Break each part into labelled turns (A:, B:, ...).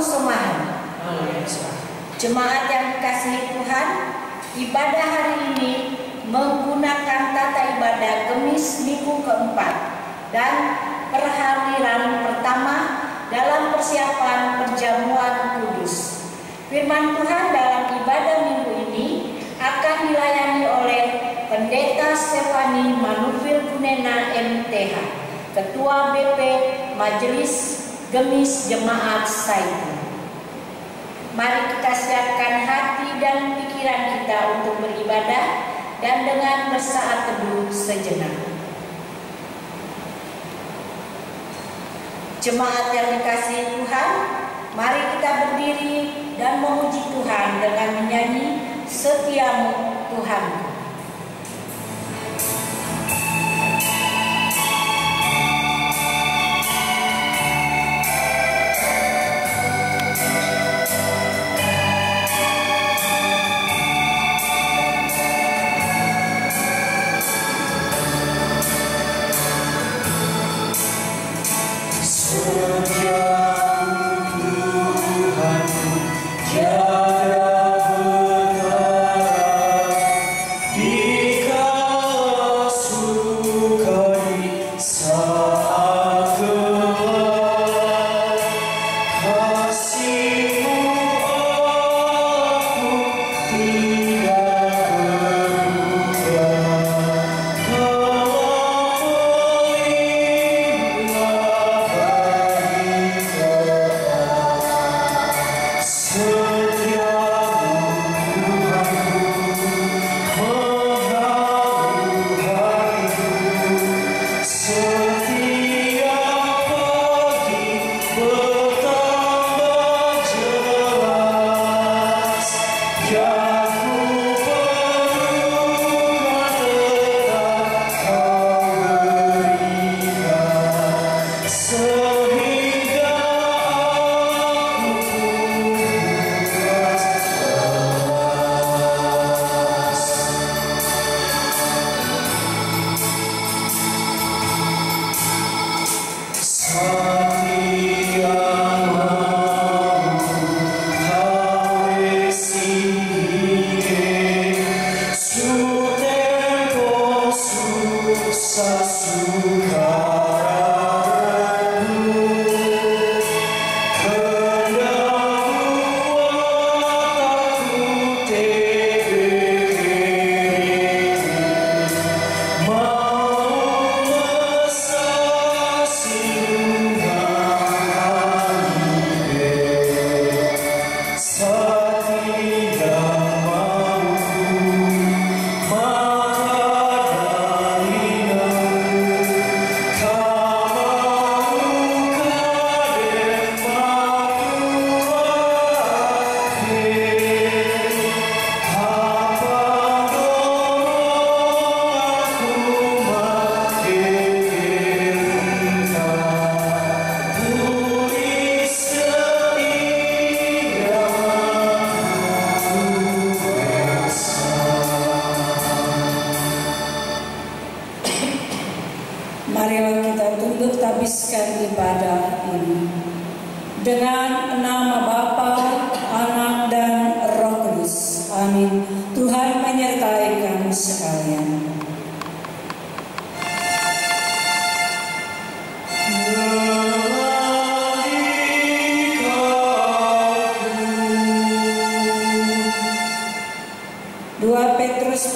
A: semahan. Jemaat yang dikasihi Tuhan, ibadah hari ini menggunakan tata ibadah Kemis minggu keempat dan perhariran pertama dalam persiapan perjamuan kudus. Firman Tuhan dalam ibadah minggu ini akan dilayani oleh Pendeta Stefani Manufil Gunena MTH, Ketua BP Majelis Gemis Jemaat Saiful. Mari kita siapkan hati dan pikiran kita untuk beribadah dan dengan bersaat teduh sejenak. Jemaat yang dikasihi Tuhan, mari kita berdiri dan memuji Tuhan dengan menyanyi Setiamu Tuhan.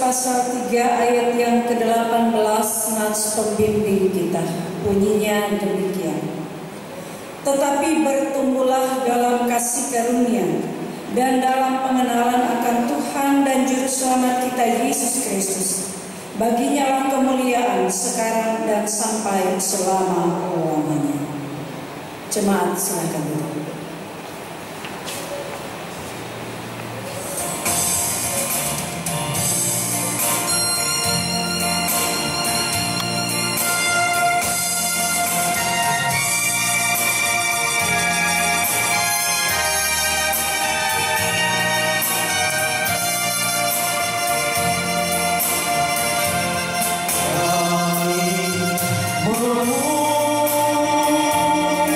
B: Pasal 3 ayat yang ke-18 nats pembimbing kita, bunyinya demikian. Tetapi bertumbuhlah dalam kasih karunia dan dalam pengenalan akan Tuhan dan Juru Selamat kita Yesus Kristus. Baginya lah kemuliaan sekarang dan sampai selama-lamanya. Jemaat silakan duduk.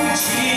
C: Memuji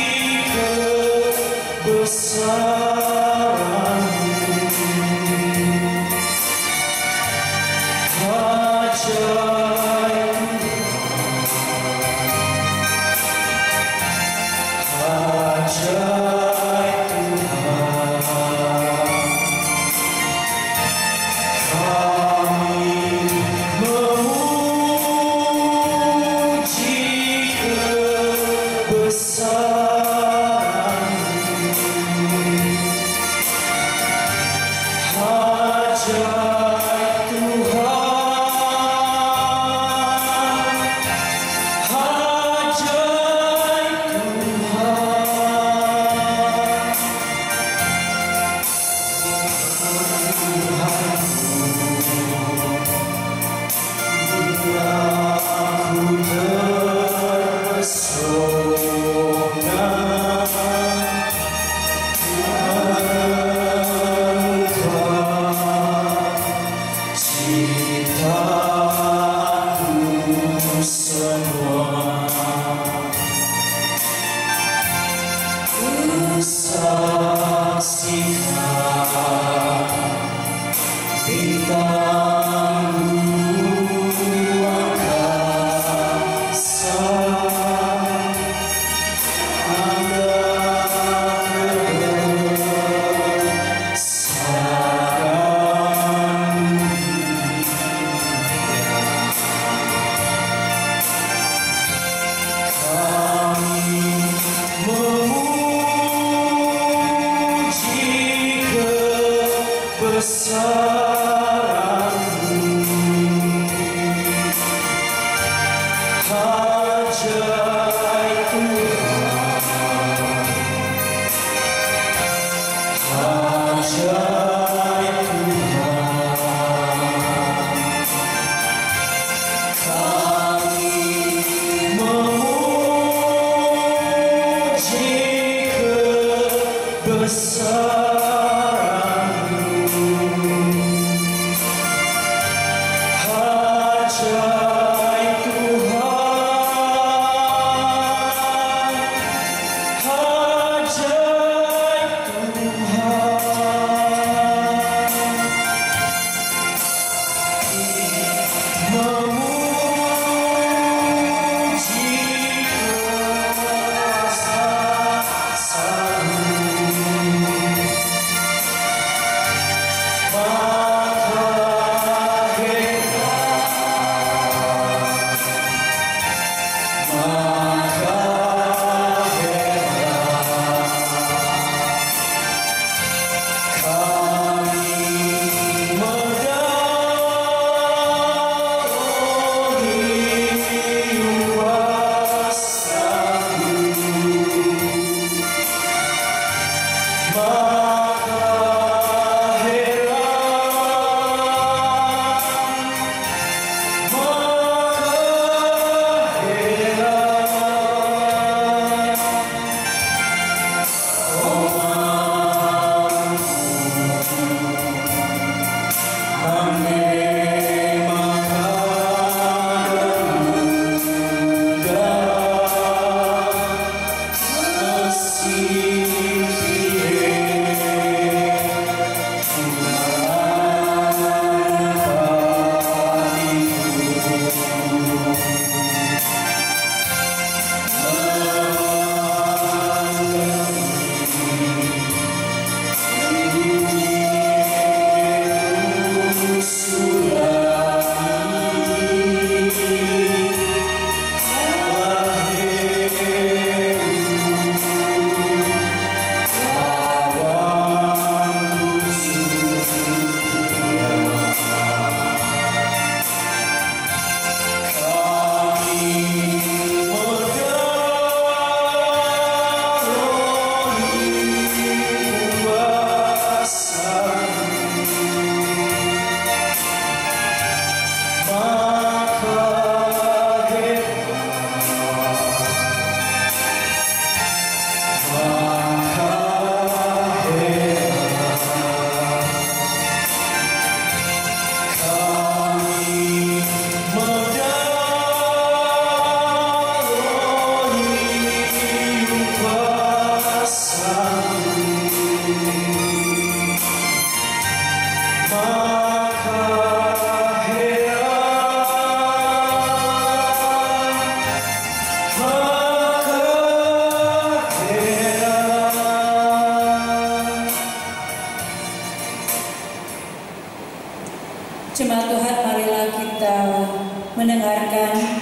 B: mendengarkan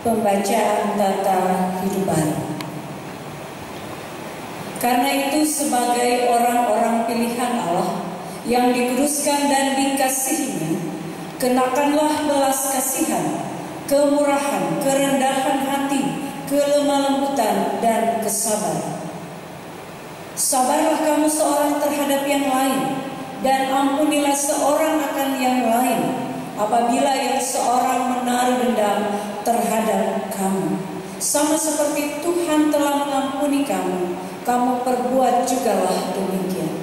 B: pembacaan Tata Hidup Baru. Karena itu sebagai orang-orang pilihan Allah yang dikuduskan dan dikasihinya, kenakanlah belas kasihan, kemurahan, kerendahan hati, kelemah lembutan, dan kesabaran. Sabarlah kamu seorang terhadap yang lain, dan ampunilah seorang akan yang lain apabila yang seorang menaruh dendam terhadap kamu. Sama seperti Tuhan telah mengampuni kamu, kamu perbuat jugalah demikian.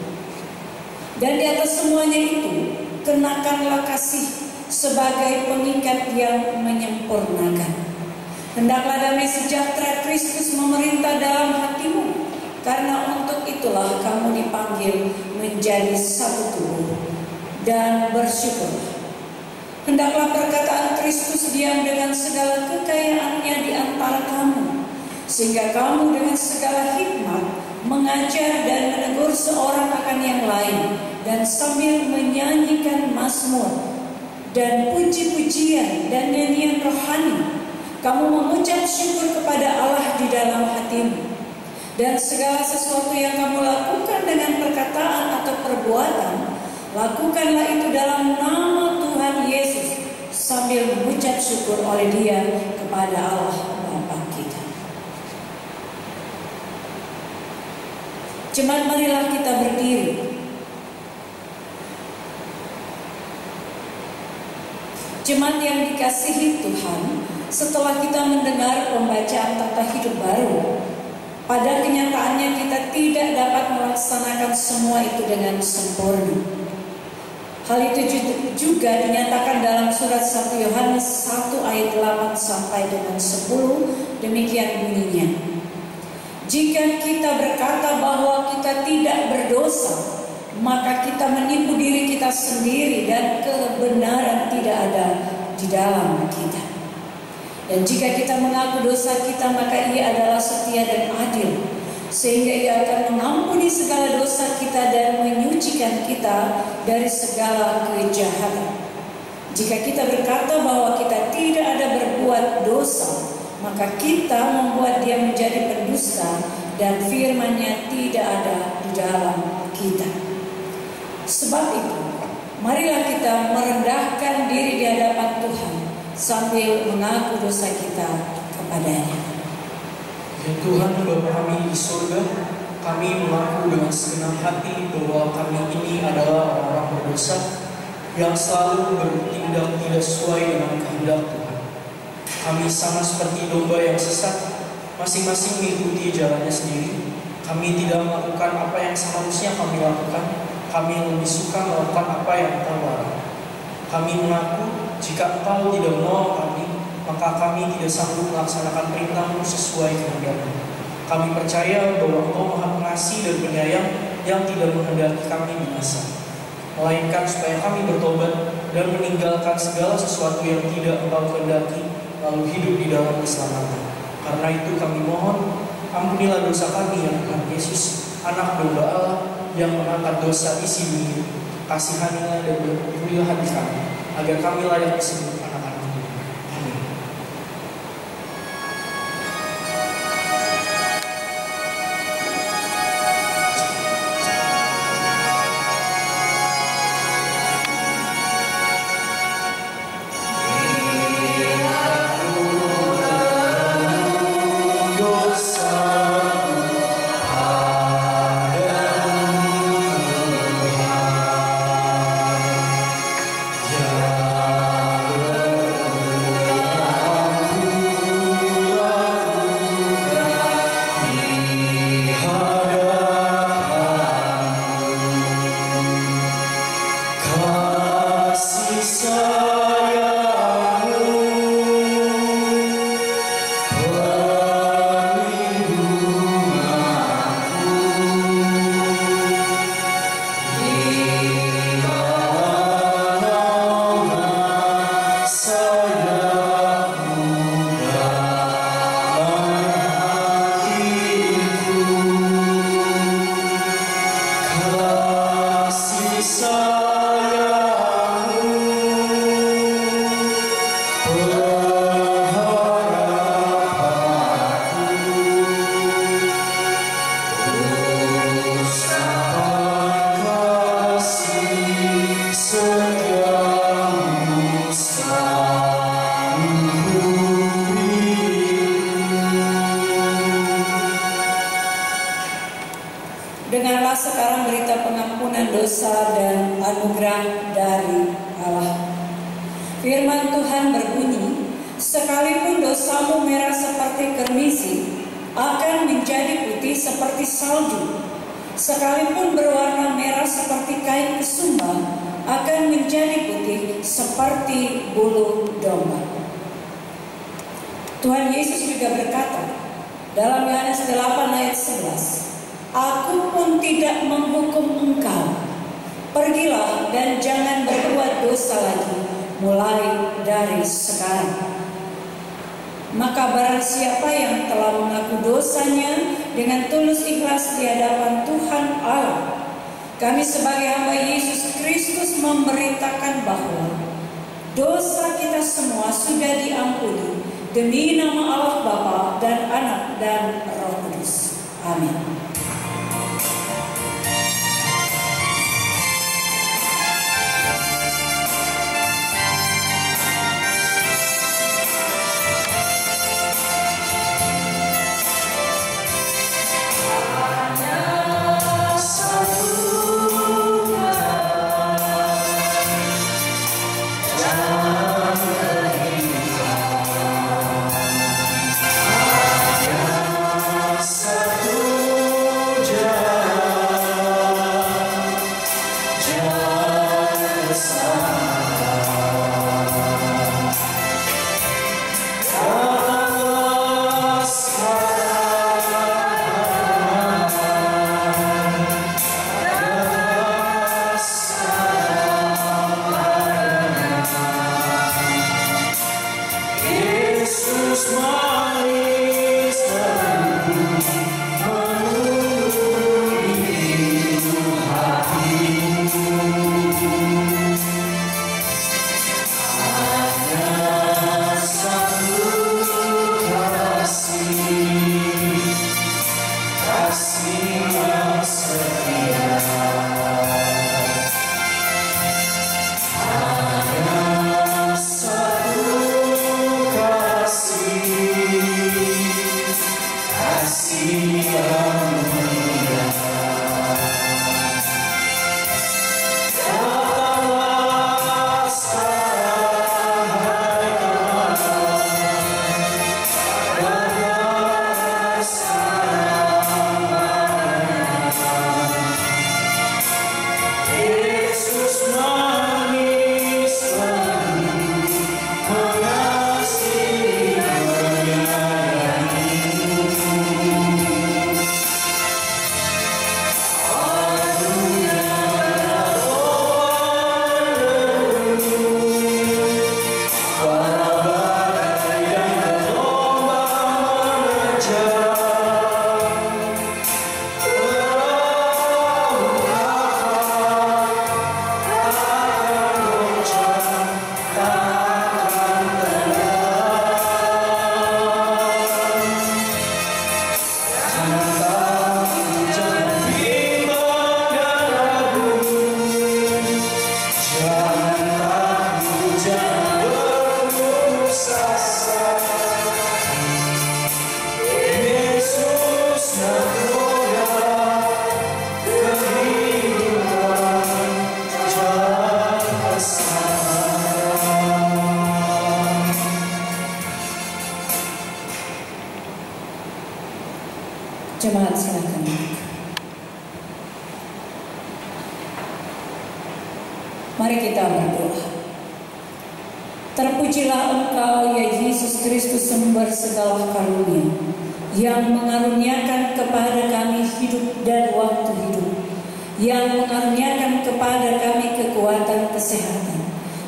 B: Dan di atas semuanya itu, kenakanlah kasih sebagai pengikat yang menyempurnakan. Hendaklah damai sejahtera Kristus memerintah dalam hatimu, karena untuk itulah kamu dipanggil menjadi satu tubuh, dan bersyukur. Hendaklah perkataan Kristus diam dengan segala kekayaannya di antara kamu, sehingga kamu dengan segala hikmat mengajar dan menegur seorang akan yang lain, dan sambil menyanyikan mazmur dan puji-pujian dan nyanyian rohani, kamu mengucap syukur kepada Allah di dalam hatimu. Dan segala sesuatu yang kamu lakukan dengan perkataan atau perbuatan, lakukanlah itu dalam nama Tuhan Yesus, sambil mengucap syukur oleh Dia kepada Allah Bapa kita. Jemaat, marilah kita berdiri. Jemaat yang dikasihi Tuhan, setelah kita mendengar pembacaan Tata Hidup Baru, pada kenyataannya kita tidak dapat melaksanakan semua itu dengan sempurna. Hal itu juga dinyatakan dalam surat 1 Yohanes 1 ayat 8 sampai dengan 10, demikian bunyinya. Jika kita berkata bahwa kita tidak berdosa, maka kita menipu diri kita sendiri dan kebenaran tidak ada di dalam kita. Dan jika kita mengaku dosa kita, maka Ia adalah setia dan adil, sehingga Ia akan mengampuni segala dosa kita dan menyucikan kita dari segala kejahatan. Jika kita berkata bahwa kita tidak ada berbuat dosa, maka kita membuat Dia menjadi pendusta dan firman-Nya tidak ada di dalam kita. Sebab itu, marilah kita merendahkan diri di hadapan Tuhan sambil mengaku dosa kita kepada-Nya.
C: Ya Tuhan Bapa kami di surga, kami mengaku dengan segenap hati bahwa kami ini adalah orang berdosa yang selalu bertindak tidak sesuai dengan kehendak Tuhan. Kami sama seperti domba yang sesat, masing-masing mengikuti jalannya sendiri. Kami tidak melakukan apa yang seharusnya kami lakukan. Kami lebih suka melakukan apa yang Engkau larang. Kami mengaku jika Engkau tidak menolong kami, maka kami tidak sanggup melaksanakan perintah-Mu sesuai kehendak-Mu. Kami percaya bahwa Engkau Maha Pengasih dan Penyayang yang tidak menghendaki kami binasa, melainkan supaya kami bertobat dan meninggalkan segala sesuatu yang tidak Engkau kehendaki, lalu hidup di dalam keselamatan. Karena itu kami mohon, ampunilah dosa kami ya Tuhan Yesus, Anak Domba Allah yang mengangkat dosa isi bumi. Kasihanilah dan berpedulilah hati kami, agar kami layak disebut anak-anak-Mu. Amin.
D: Yeah.
B: terimalah sekarang berita pengampunan dosa dan anugerah dari Allah. Firman Tuhan berbunyi, sekalipun dosamu merah seperti kermisi, akan menjadi putih seperti salju. Sekalipun berwarna merah seperti kain kesumba, akan menjadi putih seperti bulu domba. Tuhan Yesus juga berkata dalam Yohanes 8 ayat 11, Aku pun tidak menghukum engkau. Pergilah dan jangan berbuat dosa lagi, mulai dari sekarang. Maka barang siapa yang telah mengaku dosanya dengan tulus ikhlas di hadapan Tuhan Allah, kami sebagai hamba Yesus Kristus memberitakan bahwa dosa kita semua sudah diampuni demi nama Allah Bapa dan Anak dan Roh Kudus. Amin. Jemaat silakan. Mari kita berdoa. Terpujilah Engkau ya Yesus Kristus, sumber segala karunia, yang mengaruniakan kepada kami hidup dan waktu hidup, yang mengaruniakan kepada kami kekuatan kesehatan,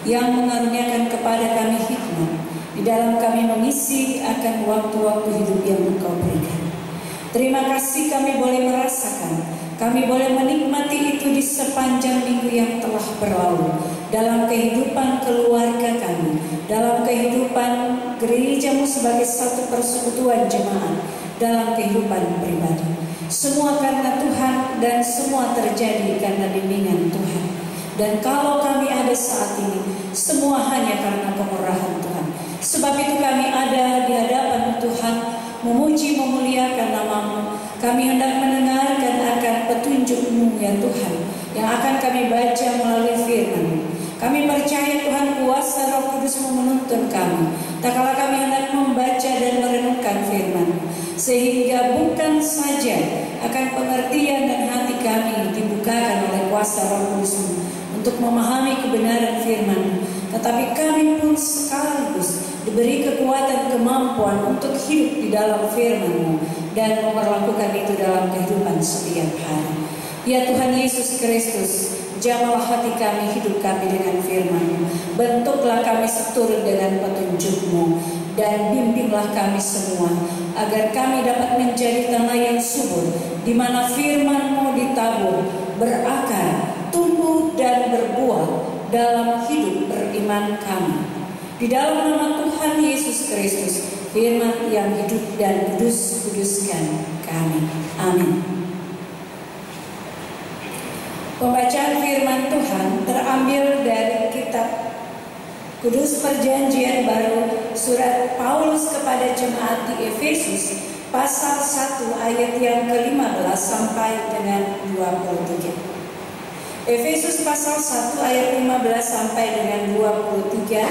B: yang mengaruniakan kepada kami hikmat di dalam kami mengisi akan waktu-waktu hidup yang Engkau berikan. Terima kasih kami boleh merasakan, kami boleh menikmati itu di sepanjang minggu yang telah berlalu, dalam kehidupan keluarga kami, dalam kehidupan gerejamu sebagai satu persekutuan jemaat, dalam kehidupan pribadi. Semua karena Tuhan dan semua terjadi karena bimbingan Tuhan. Dan kalau kami ada saat ini, semua hanya karena kemurahan Tuhan. Sebab itu kami ada di hadapan Tuhan, memuji memuliakan nama-Mu. Kami hendak mendengarkan akan petunjuk-Mu ya Tuhan, yang akan kami baca melalui firman-Mu. Kami percaya Tuhan, kuasa Roh Kudus-Mu menuntun kami, tak kala kami hendak membaca dan merenungkan firman-Mu, sehingga bukan saja akan pengertian dan hati kami dibukakan oleh kuasa Roh Kudus-Mu untuk memahami kebenaran firman-Mu, tetapi kami pun sekaligus diberi kekuatan kemampuan untuk hidup di dalam firman-Mu dan memperlakukan itu dalam kehidupan setiap hari. Ya Tuhan Yesus Kristus, jamahlah hati kami, hidup kami dengan firman-Mu. Bentuklah kami seturut dengan petunjuk-Mu, dan bimbinglah kami semua agar kami dapat menjadi tanah yang subur, di mana firman-Mu ditabur, berakar, tumbuh dan berbuah dalam hidup beriman kami. Di dalam nama Tuhan Yesus Kristus, firman yang hidup dan kudus-kuduskan kami. Amin. Pembacaan firman Tuhan terambil dari kitab Kudus Perjanjian Baru, surat Paulus kepada jemaat di Efesus, pasal 1 ayat yang ke-15 sampai dengan 23. Efesus pasal 1 ayat 15 sampai dengan 23.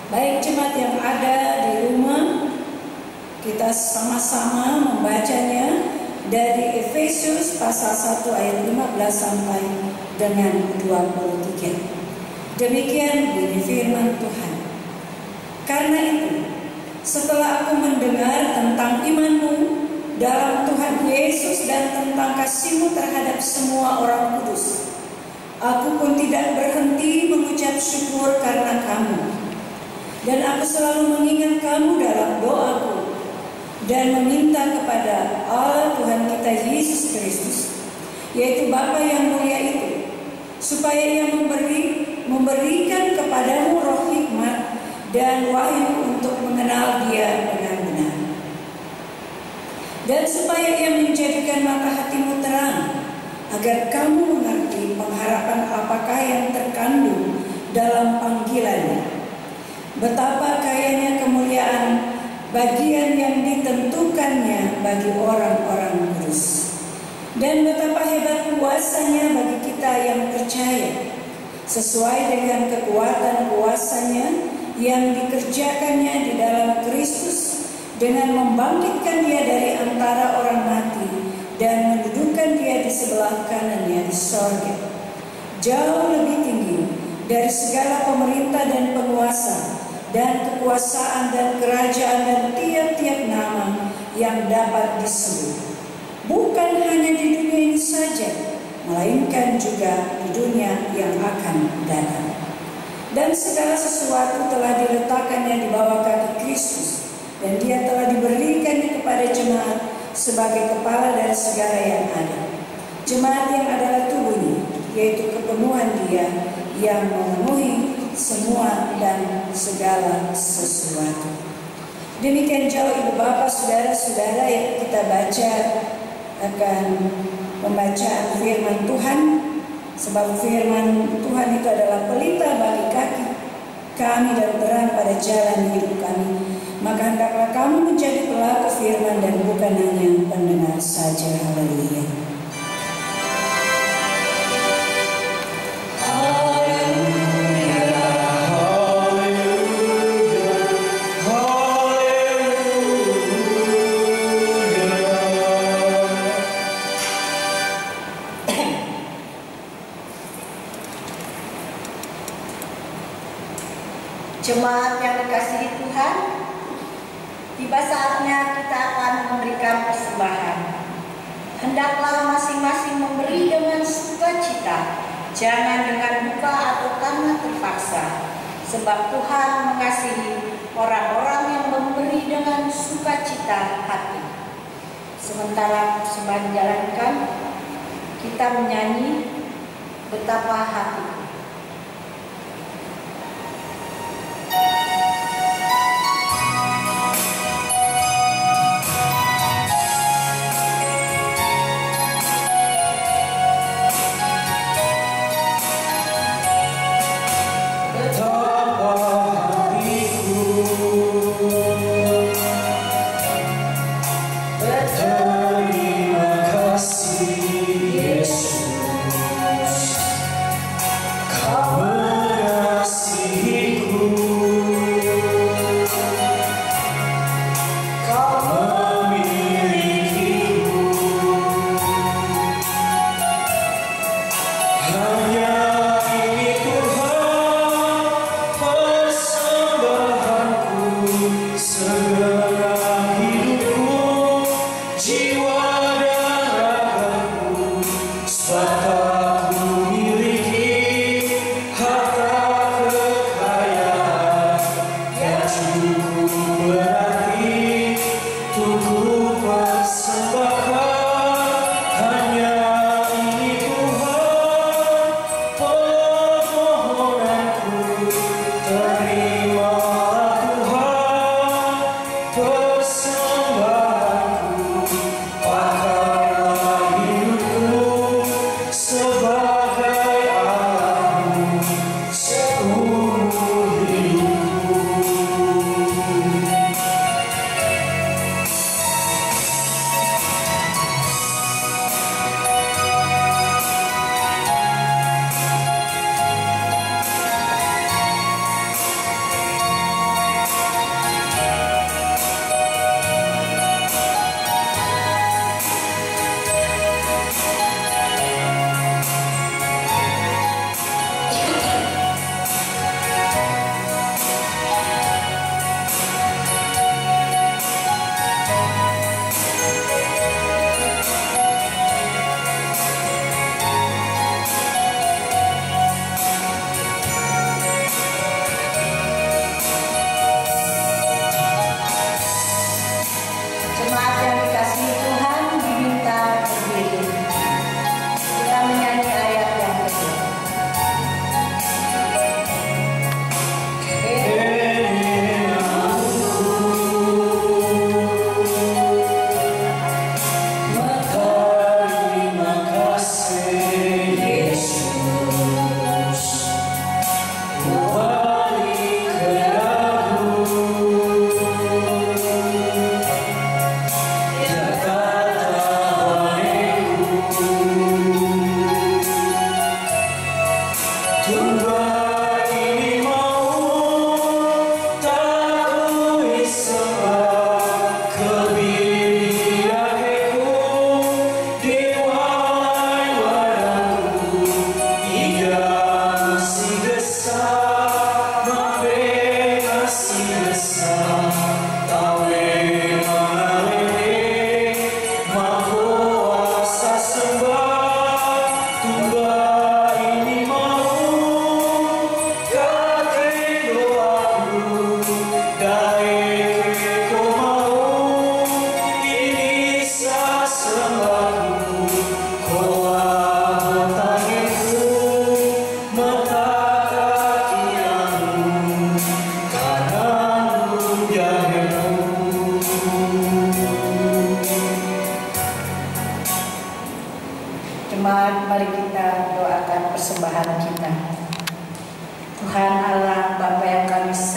B: Baik jemaat yang ada di rumah, kita sama-sama membacanya dari Efesus pasal 1 ayat 15 sampai dengan 23. Demikian bunyi firman Tuhan. Karena itu, setelah aku mendengar tentang iman-Mu dalam Tuhan Yesus dan tentang kasih-Mu terhadap semua orang kudus, aku pun tidak berhenti mengucap syukur karena kamu. Dan aku selalu mengingat kamu dalam doaku dan meminta kepada Allah Tuhan kita Yesus Kristus, yaitu Bapa yang mulia itu, supaya Ia memberikan kepadamu roh hikmat dan wahyu untuk mengenal Dia benar-benar, dan supaya Ia menjadikan mata hatimu terang, agar kamu mengerti pengharapan apakah yang terkandung dalam panggilan-Nya, betapa kayanya kemuliaan bagian yang ditentukannya bagi orang-orang kudus, dan betapa hebat kuasa-Nya bagi kita yang percaya, sesuai dengan kekuatan kuasa-Nya yang dikerjakannya di dalam Kristus, dengan membangkitkan Dia dari antara orang mati dan mendudukkan Dia di sebelah kanan-Nya di sorga, jauh lebih tinggi dari segala pemerintah dan penguasa dan kekuasaan dan kerajaan dan tiap-tiap nama yang dapat disebut, bukan hanya di dunia ini saja, melainkan juga di dunia yang akan datang. Dan segala sesuatu telah diletakkannya di bawah kaki Kristus, dan Dia telah diberikannya kepada jemaat sebagai kepala dari segala yang ada. Jemaat yang adalah tubuhnya, yaitu kepenuhan Dia yang memenuhi semua dan segala sesuatu. Demikian jauh Ibu Bapak, saudara-saudara, yang kita baca akan pembacaan firman Tuhan, sebab firman Tuhan itu adalah pelita bagi kaki kami dan terang pada jalan hidup kami. Maka hendaklah kamu menjadi pelaku firman dan bukan hanya pendengar saja. Haleluya.
A: Jemaat yang dikasihi Tuhan, tiba saatnya kita akan memberikan persembahan. Hendaklah masing-masing memberi dengan sukacita, jangan dengan duka atau karena terpaksa, sebab Tuhan mengasihi orang-orang yang memberi dengan sukacita hati. Sementara persembahan dijalankan, kita menyanyi Betapa Hati.
C: Terima kasih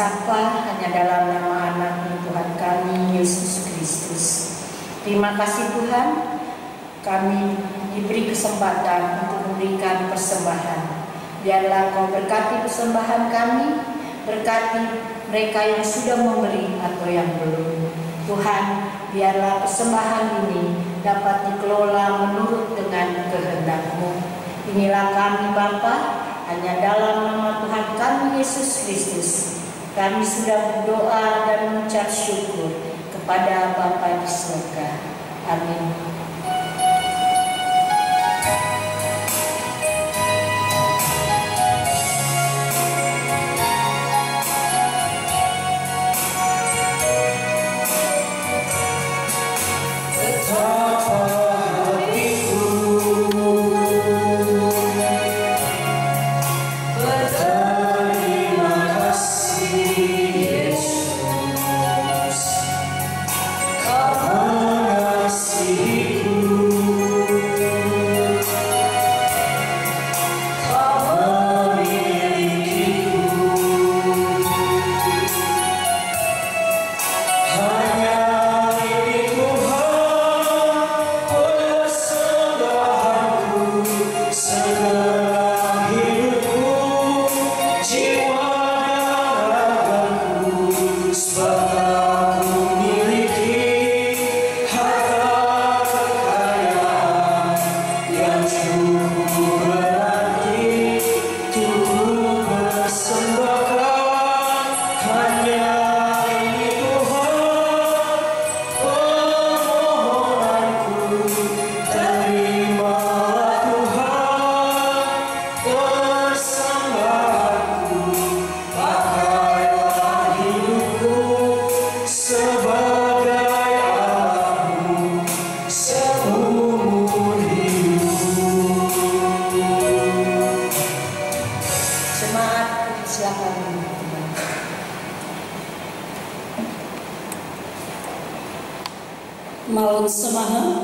A: sapa hanya dalam nama anak Tuhan kami, Yesus Kristus. Terima kasih Tuhan, kami diberi kesempatan untuk memberikan persembahan. Biarlah Kau berkati persembahan kami, berkati mereka yang sudah memberi atau yang belum. Tuhan, biarlah persembahan ini dapat dikelola menurut dengan kehendak-Mu. Inilah kami Bapa, hanya dalam nama Tuhan kami Yesus Kristus. Kami sudah berdoa dan mengucap syukur kepada Bapa di surga. Amin.
B: Malam semaha,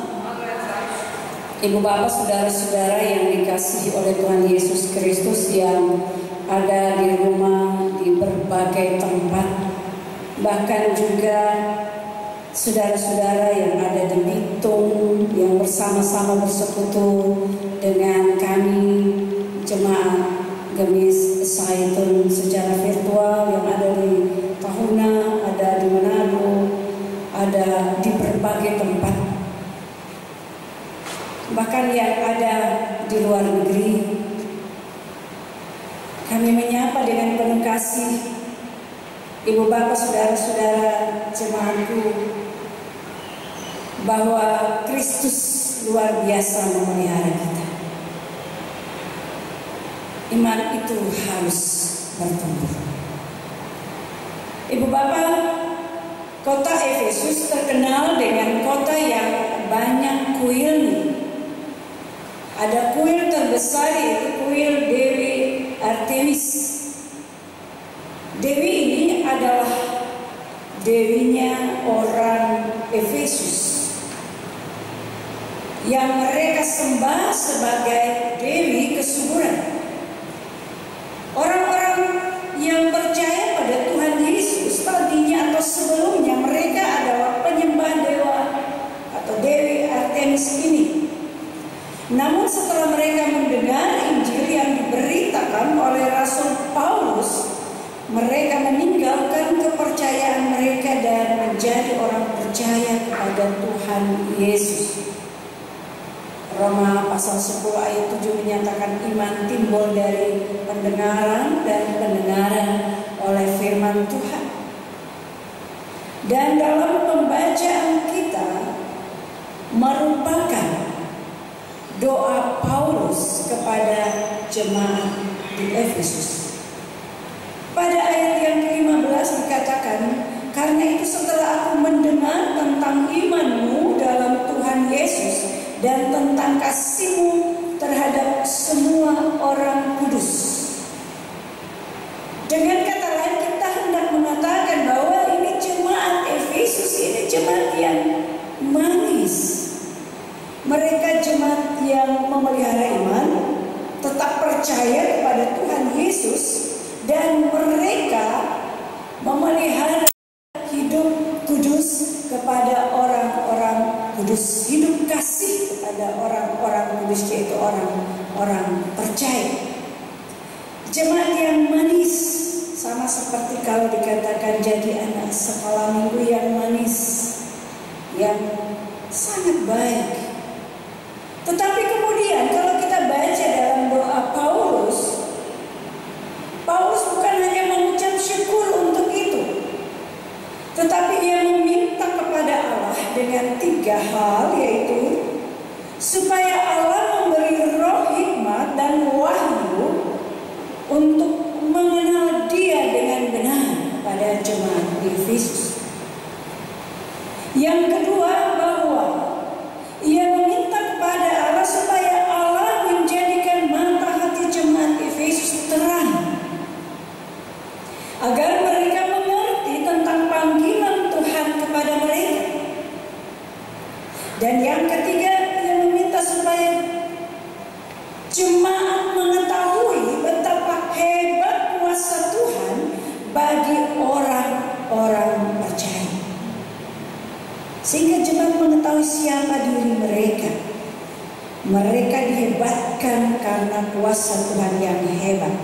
B: Ibu Bapak, saudara-saudara yang dikasihi oleh Tuhan Yesus Kristus yang ada di rumah, di berbagai tempat, bahkan juga saudara-saudara yang ada di Bitung yang bersama-sama bersekutu dengan kami jemaat Gemis Zaitun secara virtual yang ada di Tahuna, ada di Manado, ada di berbagai tempat, bahkan yang ada di luar negeri. Kami menyapa dengan penuh kasih Ibu Bapak, saudara-saudara jemaatku, bahwa Kristus luar biasa memelihara kita. Iman itu harus bertumbuh. Ibu Bapak, kota Efesus terkenal dengan kota yang banyak kuilnya. Ada kuil terbesar yaitu kuil Dewi Artemis. Dewi ini adalah dewinya orang Efesus yang mereka sembah sebagai dewi kesuburan. Orang-orang yang percaya pada Tuhan Yesus tadinya atau sebelumnya mereka adalah penyembah dewa atau Dewi Artemis ini. Namun setelah mereka mendengar Injil yang diberitakan oleh Rasul Paulus, mereka meninggalkan kepercayaan mereka dan menjadi orang percaya kepada Tuhan Yesus. Roma pasal 10 ayat 7 menyatakan iman timbul dari pendengaran dan pendengaran oleh firman Tuhan. Dan dalam pembacaan kita merupakan doa Paulus kepada jemaat di Efesus. Pada ayat yang ke-15 dikatakan, karena itu setelah aku mendengar tentang imanmu dalam Tuhan Yesus dan tentang kasihmu terhadap semua orang kudus. Dengan kata lain, kita hendak mengatakan bahwa ini jemaat Efesus ini jemaat yang manis. Mereka jemaat yang memelihara iman, tetap percaya kepada Tuhan Yesus, dan mereka percaya. Jemaat yang manis, sama seperti kalau dikatakan jadi anak sekolah minggu yang manis, yang sangat baik. Tetapi kemudian kalau kita baca dalam doa Paulus bukan hanya mengucap syukur untuk itu, tetapi ia meminta kepada Allah dengan 3 hal, yaitu supaya Allah memberi roh hikmat dan wahyu untuk mengenal Dia dengan benar pada jemaat di Efesus. Yang kedua, bahwa ia meminta kepada Allah supaya Allah menjadikan mata hati jemaat Efesus terang, agar mereka mengerti tentang panggilan Tuhan kepada mereka. Dan yang ketiga, ia meminta supaya jemaat mengetahui betapa hebat kuasa Tuhan bagi orang-orang percaya, sehingga jemaat mengetahui siapa diri mereka. Mereka dihebatkan karena kuasa Tuhan yang hebat.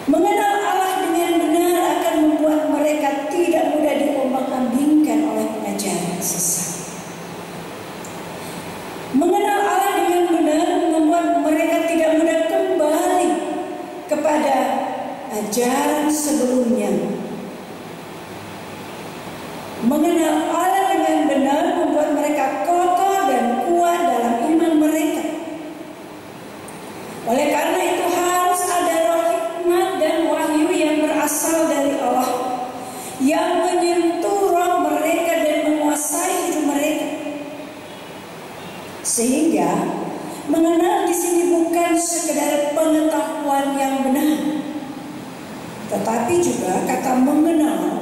B: Mengenal Allah dengan benar akan membuat mereka tidak mudah diombang-ambingkan oleh pengajaran sesat. Mengenal Allah dengan benar membuat mereka tidak mudah kembali kepada ajaran sebelumnya. Mengenal Allah dengan benar membuat mereka kokoh dan kuat dalam iman mereka. Oleh karena itu harus ada roh hikmat dan wahyu yang berasal dari Allah, yang menyentuh roh mereka dan menguasai hidup mereka. Sehingga mengenal di sini bukan sekedar pengetahuan yang benar, tetapi juga kata mengenal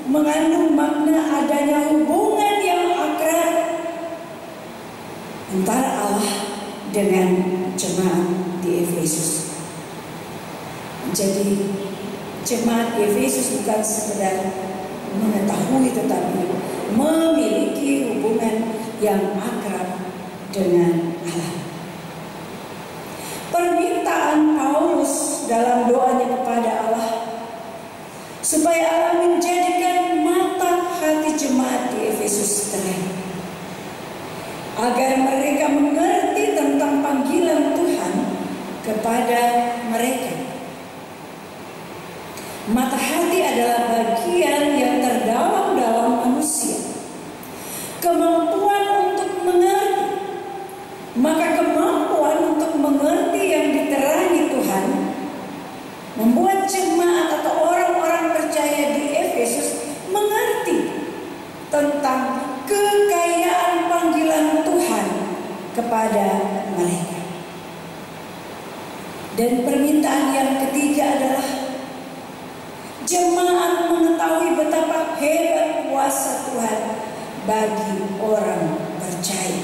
B: mengandung makna adanya hubungan yang akrab antara Allah dengan jemaat di Efesus. Jadi jemaat di Efesus bukan sekedar mengetahui, tetapi memiliki hubungan yang akrab dengan Allah. Permintaan Paulus dalam doanya kepada Allah supaya Allah menjadikan mata hati jemaat di Efesus terang, agar mereka mengerti tentang panggilan Tuhan kepada mereka. Mata hati adalah bagian yang terdalam dalam manusia, kemampuan untuk mengerti. Maka kemampuan untuk mengerti yang diterangi Tuhan membuat jemaat atau orang-orang percaya di Efesus mengerti tentang kekayaan panggilan Tuhan kepada mereka. Dan permintaan yang ketiga adalah jemaat mengetahui betapa hebat kuasa Tuhan bagi orang percaya.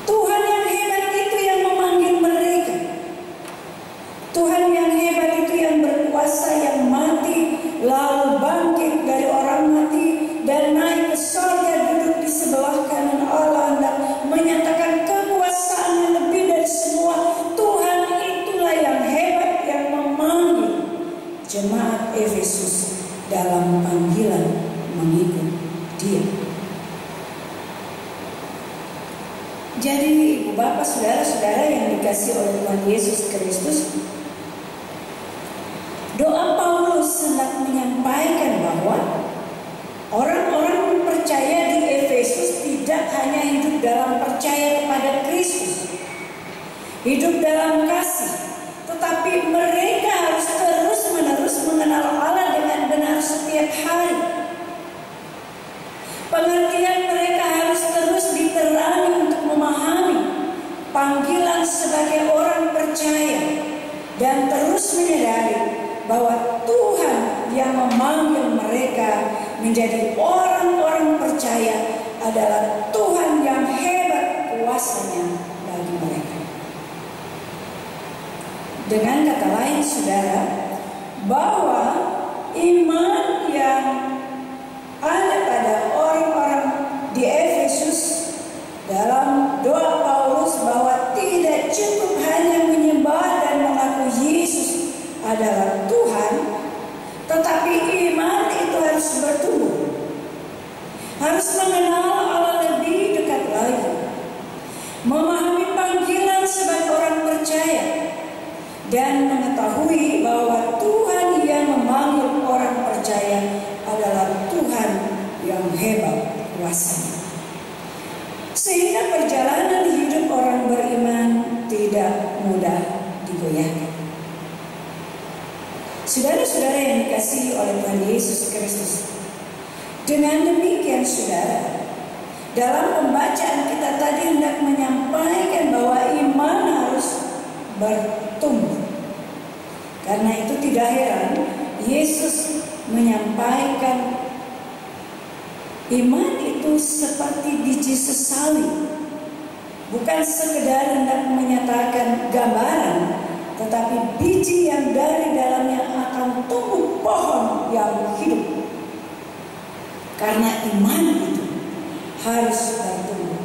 B: Tuhan yang hebat itu yang memanggil mereka. Tuhan yang hebat itu yang berkuasa, yang mati lalu bangkit dari orang mati dan naik ke surga, duduk di sebelah kanan Allah dan menyatakan kekuasaan lebih dari semua. Tuhan itulah yang hebat, yang memanggil jemaat Efesus dalam panggilan mengikut Dia. Jadi ibu bapak saudara-saudara yang dikasihi oleh Tuhan Yesus Kristus, doa Paulus hendak menyampaikan bahwa orang-orang percaya di Efesus tidak hanya hidup dalam percaya kepada Kristus, hidup dalam kasih, tetapi mereka harus terus-menerus mengenal Allah dengan benar setiap hari. Pengertian mereka harus terus diterangi untuk memahami panggilan sebagai orang percaya dan terus menyadari bahwa Tuhan yang memanggil mereka menjadi orang-orang percaya adalah Tuhan yang hebat kuasanya bagi mereka. Dengan kata lain saudara, bahwa iman yang ada pada orang-orang di Efesus adalah Tuhan, tetapi iman itu harus bertumbuh. Harus mengenal Allah lebih dekat lagi, memahami panggilan sebagai orang percaya, dan mengetahui bahwa Tuhan yang memanggil orang percaya adalah Tuhan yang hebat kuasanya. Sehingga perjalanan hidup orang beriman tidak mudah digoyahkan. Saudara-saudara yang dikasihi oleh Tuhan Yesus Kristus, dengan demikian saudara, dalam pembacaan kita tadi hendak menyampaikan bahwa iman harus bertumbuh. Karena itu tidak heran Yesus menyampaikan iman itu seperti biji sesali, bukan sekedar hendak menyatakan gambaran, tetapi biji yang dari dalamnya akan tumbuh pohon yang hidup. Karena iman itu harus bertumbuh.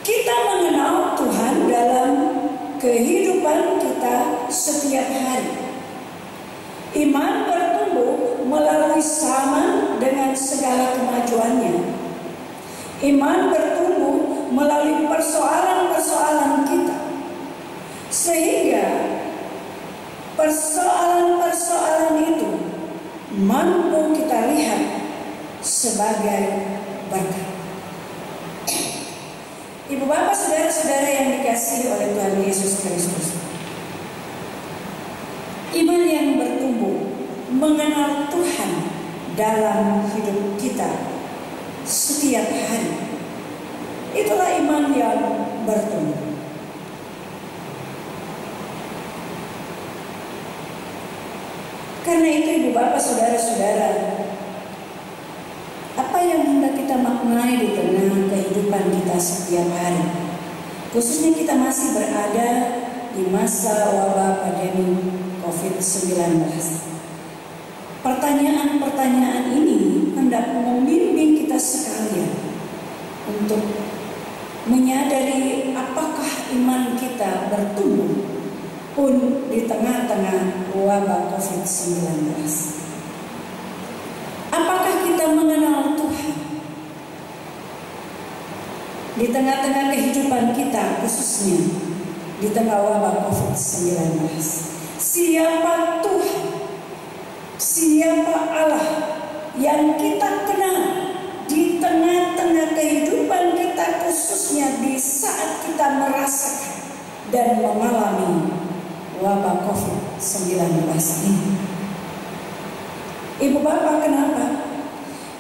B: Kita mengenal Tuhan dalam kehidupan kita setiap hari. Iman bertumbuh melalui zaman dengan segala kemajuannya. Iman bertumbuh melalui persoalan-persoalan kita, sehingga persoalan-persoalan itu mampu kita lihat sebagai berkat. Ibu bapak saudara-saudara yang dikasihi oleh Tuhan Yesus Kristus, iman yang bertumbuh mengenal Tuhan dalam hidup kita setiap hari, itulah iman yang bertumbuh. Karena itu ibu bapak saudara-saudara, apa yang hendak kita maknai di tengah kehidupan kita setiap hari, khususnya kita masih berada di masa wabah pandemi COVID-19. Pertanyaan-pertanyaan ini hendak membimbing kita sekalian untuk menyadari apakah iman kita bertumbuh pun di tengah-tengah wabah COVID-19. Apakah kita mengenal Tuhan di tengah-tengah kehidupan kita, khususnya di tengah wabah COVID-19? Siapa Tuhan? Siapa Allah yang kita kenal di tengah-tengah kehidupan kita, khususnya di saat kita merasakan dan mengalami wabah COVID-19 ini? Ibu bapak, kenapa?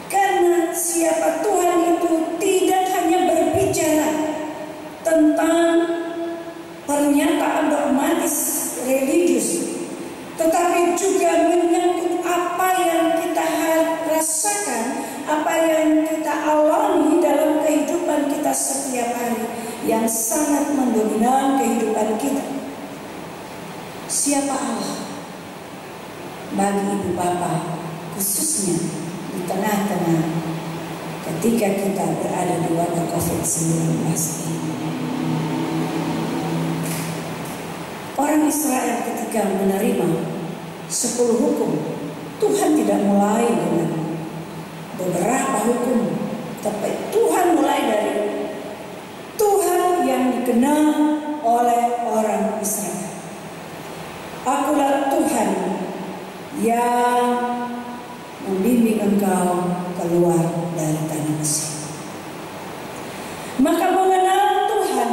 B: Karena siapa Tuhan itu tidak hanya berbicara tentang pernyataan dogmatis religius, tetapi juga menyangkut apa yang kita rasakan, apa yang kita alami dalam kehidupan kita setiap hari, yang sangat mendominasi kehidupan kita. Siapa Allah bagi ibu bapak, khususnya di tengah-tengah ketika kita berada di wabah COVID-19 ini? Orang Israel ketika menerima 10 hukum, Tuhan tidak mulai dengan beberapa hukum, tapi Tuhan mulai dari Tuhan yang dikenal oleh orang Israel. Akulah Tuhan yang membimbing engkau keluar dari tanah Mesir. Maka mengenal Tuhan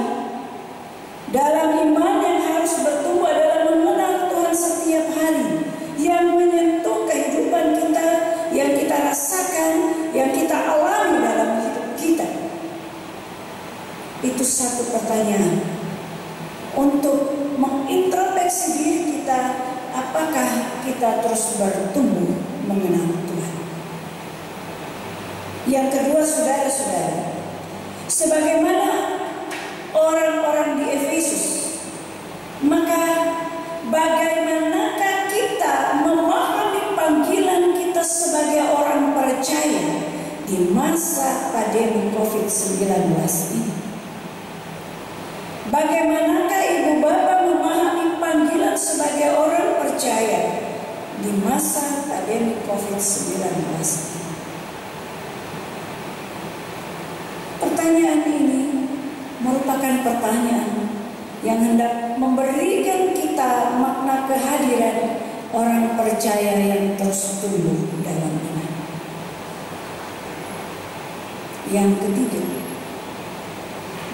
B: dalam iman yang harus bertumbuh adalah mengenal Tuhan setiap hari, yang menyentuh kehidupan kita, yang kita rasakan, yang kita alami dalam hidup kita. Itu satu pertanyaan untuk mengintrospeksi diri kita, apakah kita terus bertumbuh mengenal Tuhan. Yang kedua, saudara-saudara, sebagaimana orang-orang di Efesus, maka bagaimanakah kita memahami panggilan kita sebagai orang percaya di masa pandemi COVID-19 ini? Bagaimanakah ibu bapak memahami panggilan sebagai orang percaya percaya di masa pandemi COVID-19. Pertanyaan ini merupakan pertanyaan yang hendak memberikan kita makna kehadiran orang percaya yang terus tumbuh dalam iman. Yang ketiga,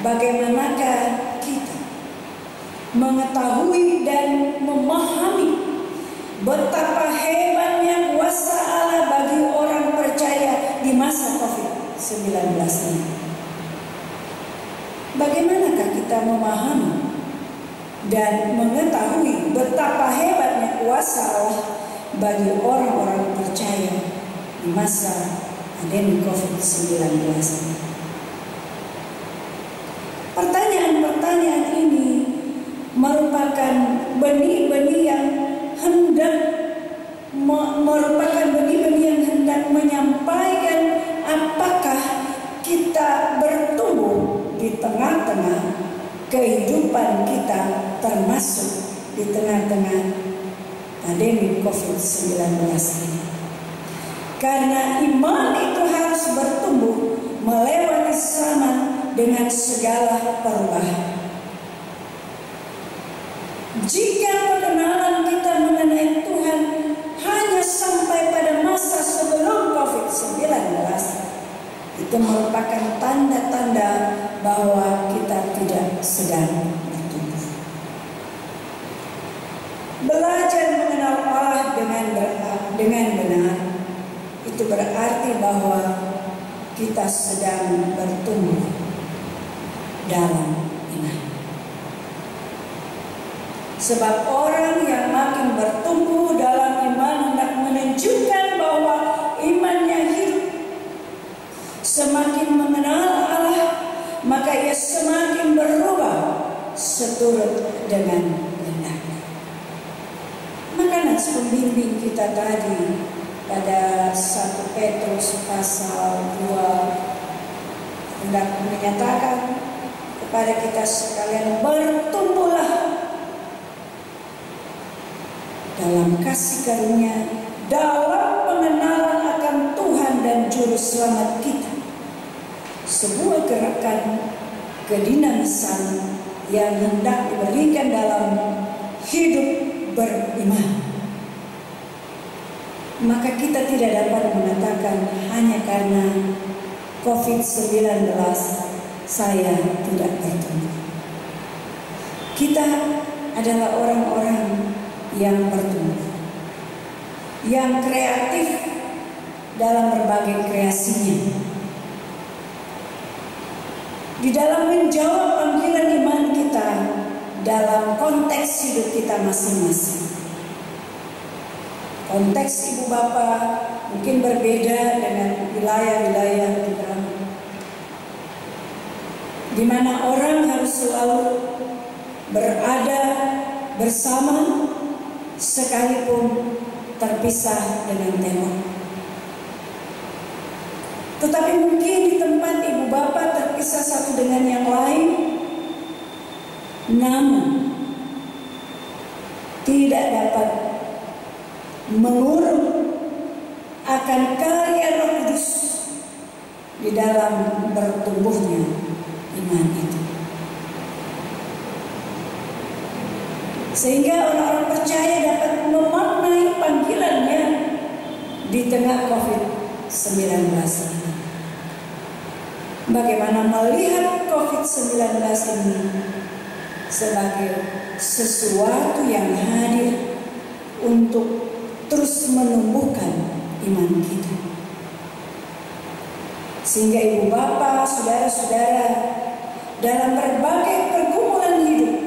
B: bagaimanakah kita mengetahui dan memahami betapa hebatnya kuasa Allah bagi orang percaya di masa COVID-19 ini? Bagaimanakah kita memahami dan mengetahui betapa hebatnya kuasa Allah bagi orang-orang percaya di masa pandemi COVID-19 ini? Pertanyaan-pertanyaan ini merupakan benih-benih yang hendak menyampaikan apakah kita bertumbuh di tengah-tengah kehidupan kita, termasuk di tengah-tengah pandemi COVID-19 ini. Karena iman itu harus bertumbuh melewati zaman dengan segala perubahan. Jika pengenalan kita mengenai Tuhan hanya sampai pada masa sebelum COVID-19, itu merupakan tanda-tanda bahwa kita tidak sedang bertumbuh. Belajar mengenal Allah dengan benar itu berarti bahwa kita sedang bertumbuh dalam iman. Sebab orang yang makin bertumbuh dalam iman hendak menunjukkan bahwa imannya hidup. Semakin mengenal Allah, maka ia semakin berubah seturut dengan kehendaknya. Maka nas pembimbing kita tadi pada 1 Petrus pasal 2 hendak menyatakan kepada kita sekalian, bertumbuhlah dalam kasih karunia, dalam pengenalan akan Tuhan dan Juru Selamat kita. Sebuah gerakan kedinamisan yang hendak diberikan dalam hidup beriman. Maka kita tidak dapat mengatakan hanya karena COVID-19 saya tidak bertumbuh. Kita adalah orang-orang yang bertumbuh, yang kreatif dalam berbagai kreasinya, di dalam menjawab panggilan iman kita dalam konteks hidup kita masing-masing. Konteks ibu bapak mungkin berbeda dengan wilayah-wilayah kita, di mana orang harus selalu berada bersama sekalipun terpisah dengan tembok. Tetapi mungkin di tempat ibu bapak terpisah satu dengan yang lain, namun tidak dapat mengurung akan karya Roh Kudus di dalam bertumbuhnya iman itu. Sehingga orang-orang percaya dapat memaknai panggilannya di tengah COVID-19 ini. Bagaimana melihat COVID-19 ini sebagai sesuatu yang hadir untuk terus menumbuhkan iman kita. Sehingga ibu bapak, saudara-saudara, dalam berbagai pergumulan hidup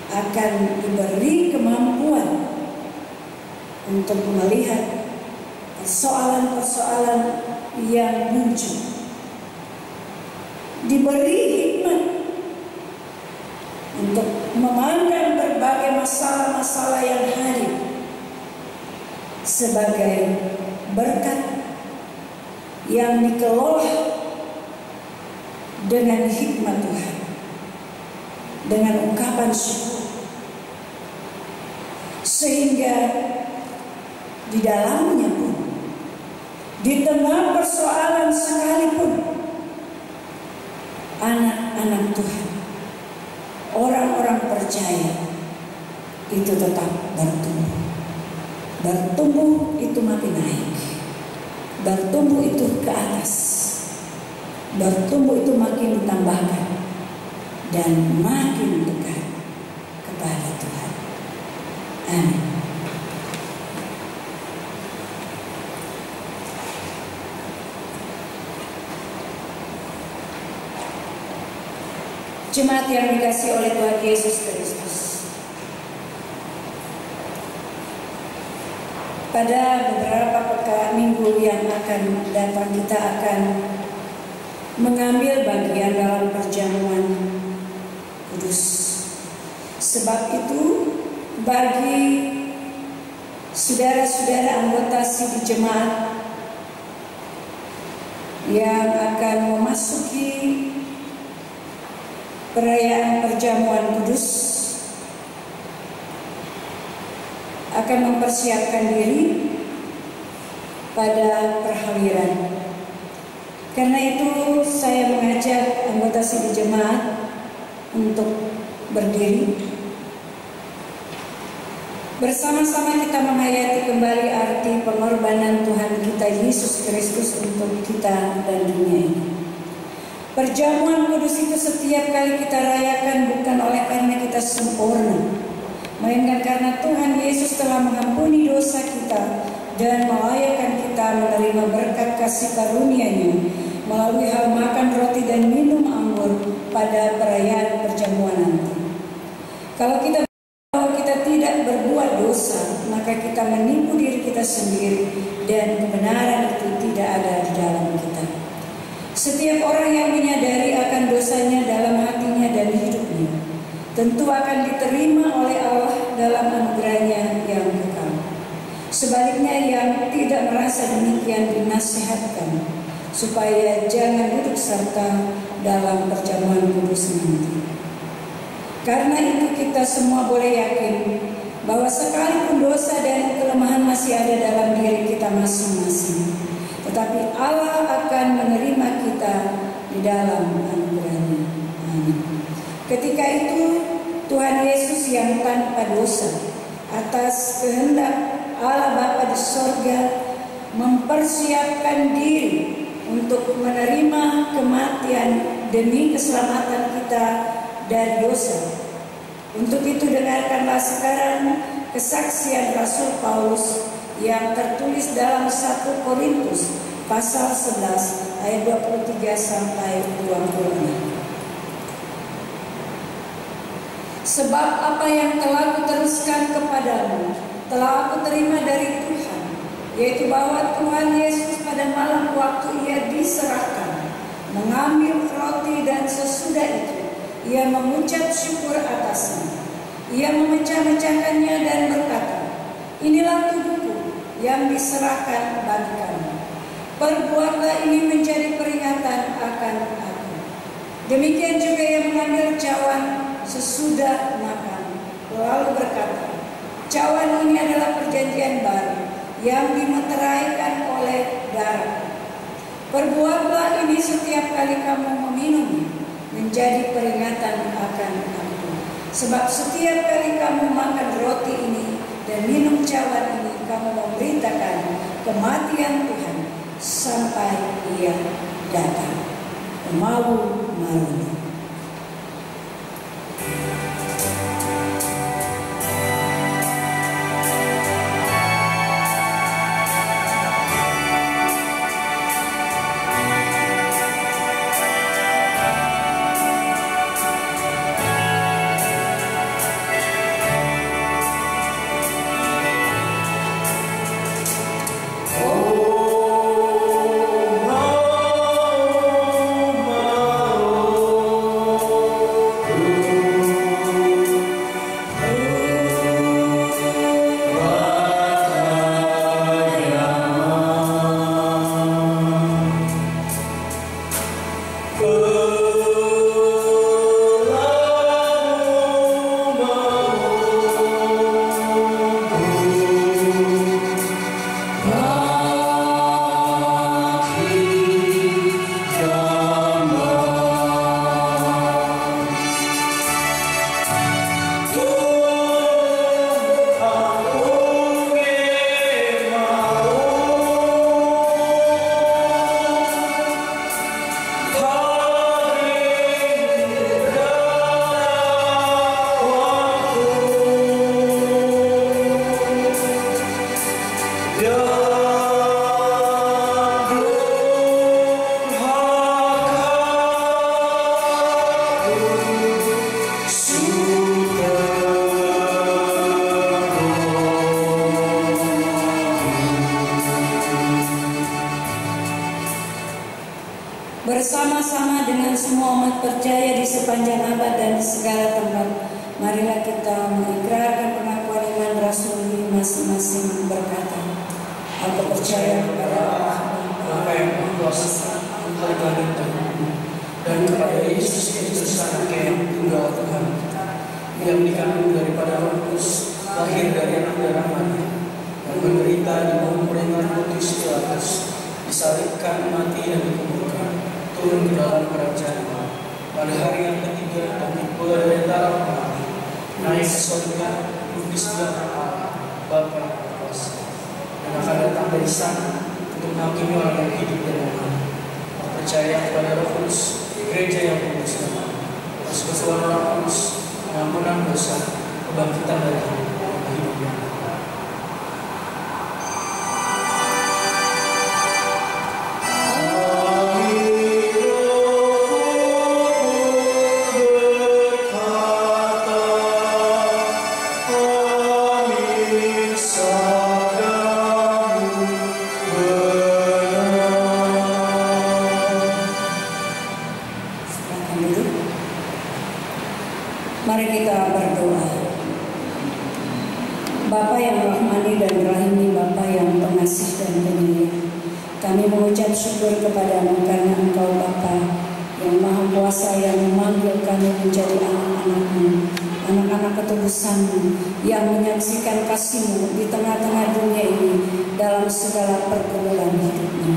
B: akan diberi kemampuan untuk melihat persoalan-persoalan yang muncul, diberi hikmat untuk memandang berbagai masalah-masalah yang hadir sebagai berkat yang dikelola dengan hikmat Tuhan, dengan ungkapan syukur, sehingga di dalamnya pun, di tengah persoalan sekalipun, anak-anak Tuhan, orang-orang percaya itu tetap bertumbuh. Bertumbuh itu makin naik, bertumbuh itu ke atas, bertumbuh itu makin ditambahkan dan makin dekat kepada Tuhan. Amin. Jemaat yang dikasihi oleh Tuhan Yesus Kristus, pada beberapa pekan minggu yang akan datang kita akan mengambil bagian dalam perjamuan kudus. Sebab itu bagi saudara-saudara anggota SIDI Jemaat yang akan memasuki perayaan perjamuan kudus, akan mempersiapkan diri pada perhawiran. Karena itu saya mengajak anggota SIDI Jemaat untuk berdiri. Bersama-sama kita menghayati kembali arti pengorbanan Tuhan kita Yesus Kristus untuk kita dan dunia ini. Perjamuan kudus itu setiap kali kita rayakan bukan oleh karena kita sempurna, melainkan karena Tuhan Yesus telah mengampuni dosa kita dan melayakkan kita menerima berkat kasih karunia-Nya melalui hal makan roti dan minum anggur pada perayaan perjamuan nanti. Kalau kita tidak berbuat dosa, maka kita menipu diri kita sendiri dan kebenaran itu tidak ada di dalam kita. Setiap orang yang menyadari akan dosanya dalam hatinya dan hidupnya tentu akan diterima oleh Allah dalam anugerah-Nya yang kekal. Sebaliknya yang tidak merasa demikian dinasihatkan supaya jangan duduk serta dalam perjamuan kudus nanti. Karena itu kita semua boleh yakin bahwa sekalipun dosa dan kelemahan masih ada dalam diri kita masing-masing, tetapi Allah akan menerima kita di dalam anugerah-Nya. Amin. Ketika itu Tuhan Yesus yang tanpa dosa atas kehendak Allah Bapa di sorga mempersiapkan diri untuk menerima kematian demi keselamatan kita dari dosa. Untuk itu dengarkanlah sekarang kesaksian Rasul Paulus yang tertulis dalam 1 Korintus pasal 11 ayat 23 sampai 26. Sebab apa yang telah kuteruskan kepadamu telah aku terima dari Tuhan, yaitu bahwa Tuhan Yesus pada malam waktu Ia diserahkan mengambil roti dan sesudah itu Ia mengucap syukur atasnya. Ia memecah-mecahkannya dan berkata, "Inilah tubuhku yang diserahkan bagi kamu. Perbuatlah ini menjadi peringatan akan aku." Demikian juga Ia mengambil cawan sesudah makan, lalu berkata, "Cawan ini adalah perjanjian baru yang dimeteraikan oleh darah. Perbuatlah ini setiap kali kamu meminumnya menjadi peringatan akan aku. Sebab setiap kali kamu makan roti ini dan minum cawan ini, kamu memberitakan kematian Tuhan sampai Ia datang." Mau maruni.
C: Oh
B: semua umat percaya di sepanjang abad dan di segala tempat, marilah kita mengikrarkan pengakuan iman rasuli masing-masing berkata, aku percaya kepada Allah
C: Bapa yang berkuasa, Tuhan langit dan bumi, dan kepada Yesus Kristus Anaknya yang tunggal Tuhan, yang dikandung daripada Roh Kudus, lahir dari anak darah Maria, dan menderita di bawah pemerintahan Pontius Pilatus, disalibkan, mati dan dikuburkan, turun ke dalam kerajaan Allah. Pada hari yang ketiga, bangkit pula dari antara orang mati, naik ke surga, duduk di sebelah kanan Allah, Bapa yang berkuasa, dan akan datang dari sana untuk menghakimi orang yang hidup dan yang mati. Aku percaya kepada Roh Kudus, gereja yang kudus dan persekutuan orang kudus, pengampunan dosa, kebangkitan dari hidup yang kekal.
B: Mari kita berdoa. Bapa yang rahmani dan rahimi, Bapa yang pengasih dan penyayang, kami mengucap syukur kepadamu karena Engkau Bapa yang Maha Kuasa, yang memanggil kami menjadi anak-anak-Mu, anak-anak ketudusan-Mu, yang menyaksikan kasih-Mu di tengah-tengah dunia ini dalam segala pergumulan hidupnya.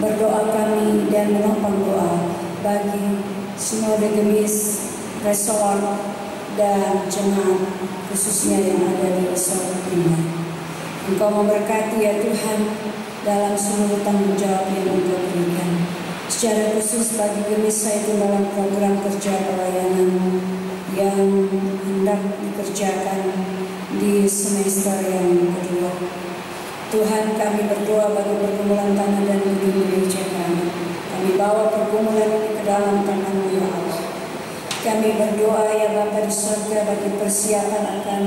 B: Berdoa kami dan menopang doa bagi Sinode Gemis, Resor, dan jemaat khususnya yang ada di Resor Prima. Engkau memberkati ya Tuhan dalam seluruh tanggung jawab yang Engkau berikan. Secara khusus bagi Gemis itu dalam program kerja pelayanan yang hendak dikerjakan di semester yang kedua. Tuhan, kami berdoa bagi pergumulan tanah dan gedung gereja kami. Kami bawa pergumulan ini ke dalam tangan-Mu ya Allah. Kami berdoa ya Bapa di surga bagi persiapan akan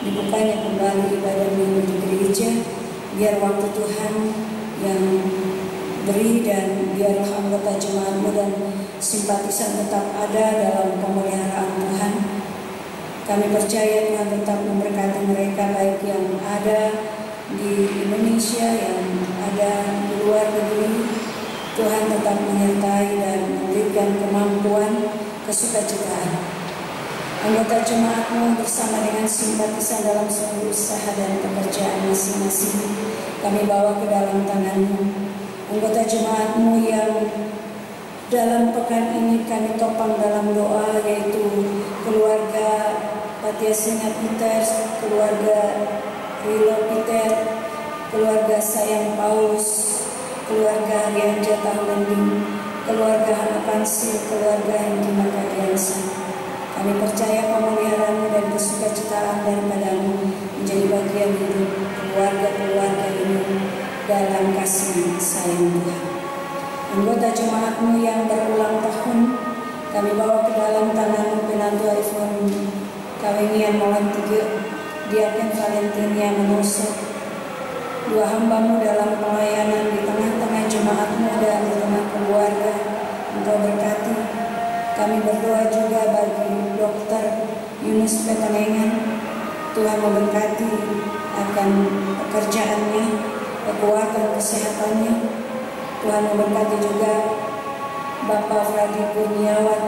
B: dibukanya kembali ibadah minggu di gereja. Biar waktu Tuhan yang beri dan biar anggota jemaat-Mu dan simpatisan tetap ada dalam pemeliharaan Tuhan. Kami percaya Tuhan tetap memberkati mereka baik yang ada di Indonesia, yang ada di luar negeri. Tuhan tetap menyertai dan memberikan kemampuan, kesukacitaan. Anggota jemaat-Mu bersama dengan simpatisan dalam seluruh usaha dan pekerjaan masing-masing, kami bawa ke dalam tangan-Mu. Anggota jemaat-Mu yang dalam pekan ini kami topang dalam doa, yaitu keluarga Patiasina Peter, keluarga Rilo Peter, keluarga Sayang Paulus, keluarga Rian Jatah Lending, keluarga Hana Pansil, keluarga Hendy Makadiansa. Kami percaya pemeliharaan-Mu dan kesukacitaan daripada-Mu menjadi bagian hidup keluarga-keluarga ini dalam kasih sayang Tuhan. Anggota jemaat-Mu yang berulang tahun, kami bawa ke dalam tangan-Mu Penantu Arifon Kawinian Molan 3, Diaken Valentinia Menoso, dua hamba-Mu dalam pelayanan di tengah-tengah jemaat-Mu dan di tengah keluarga. Engkau berkati. Kami berdoa juga bagi Dr. Yunus Petanengan. Tuhan memberkati akan pekerjaannya, kekuatan kesehatannya. Tuhan memberkati juga Bapak Fradi Kurniawan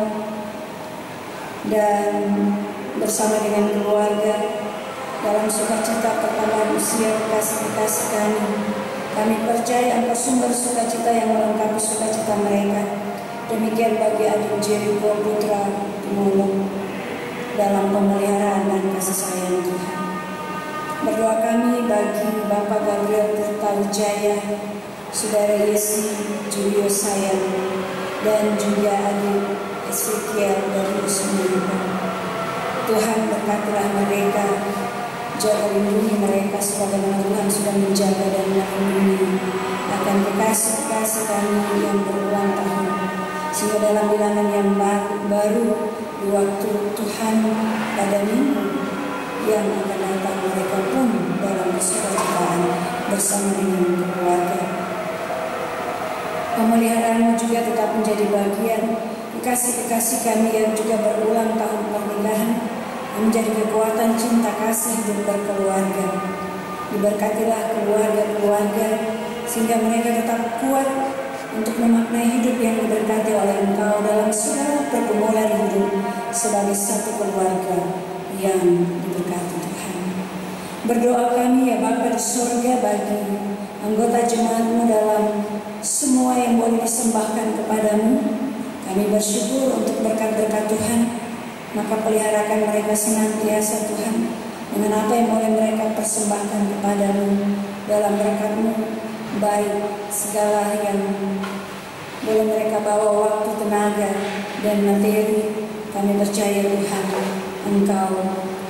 B: dan bersama dengan keluarga dalam sukacita pertambahan usia kasih kami. Kami percaya Engkau sumber sukacita yang melengkapi sukacita mereka. Demikian bagi adik Jericho Putra Tumulong dalam pemeliharaan dan kasih sayang Tuhan. Berdoa kami bagi Bapak Gabriel Tirtawijaya, Saudara Yesi Julio Sayang, dan juga adik Ezekiel dari Usmina. Tuhan berkatilah mereka, jaga lindungi mereka sebagaimana Tuhan sudah menjaga dan melindungi akan kekasih-kekasih kami yang berulang tahun, sehingga dalam bilangan yang baru di waktu Tuhan pada minggu yang akan datang mereka pun dalam kesukacitaan bersama dengan keluarga. Pemeliharaan-Mu juga tetap menjadi bagian. kekasih-kekasih kami yang juga berulang tahun pernikahan, menjadi kekuatan cinta kasih hidup berkeluarga. Diberkatilah keluarga-keluarga sehingga mereka tetap kuat untuk memaknai hidup yang diberkati oleh Engkau dalam segala pergumulan hidup sebagai satu keluarga yang diberkati Tuhan. Berdoa kami ya Bapa di surga bagi anggota jemaat-Mu dalam semua yang boleh disembahkan kepadamu. Kami bersyukur untuk berkat-berkat Tuhan, maka peliharakan mereka senantiasa Tuhan dengan apa yang boleh mereka persembahkan kepadamu dalam berkat-Mu, baik segala yang boleh mereka bawa waktu, tenaga, dan materi. Kami percaya Tuhan, Engkau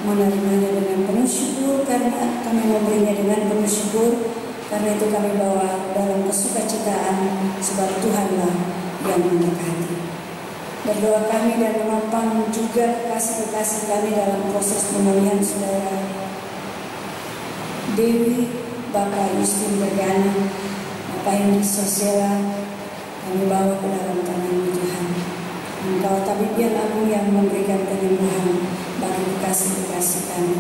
B: menerimanya dengan penuh syukur, karena kami memberinya dengan penuh syukur. Karena itu kami bawa dalam kesukacitaan, sebab Tuhanlah yang memberkati. Berdoa kami dan menopang juga kekasih-kekasih kami dalam proses pemulihan saudara Dewi, Bapak Justin Bergana, Bapak Henry Sosiala, kami bawa ke dalam tangan-Mu Tuhan. Engkau tabib yang agung yang memberikan penyembuhan bagi kekasih-kekasih kami.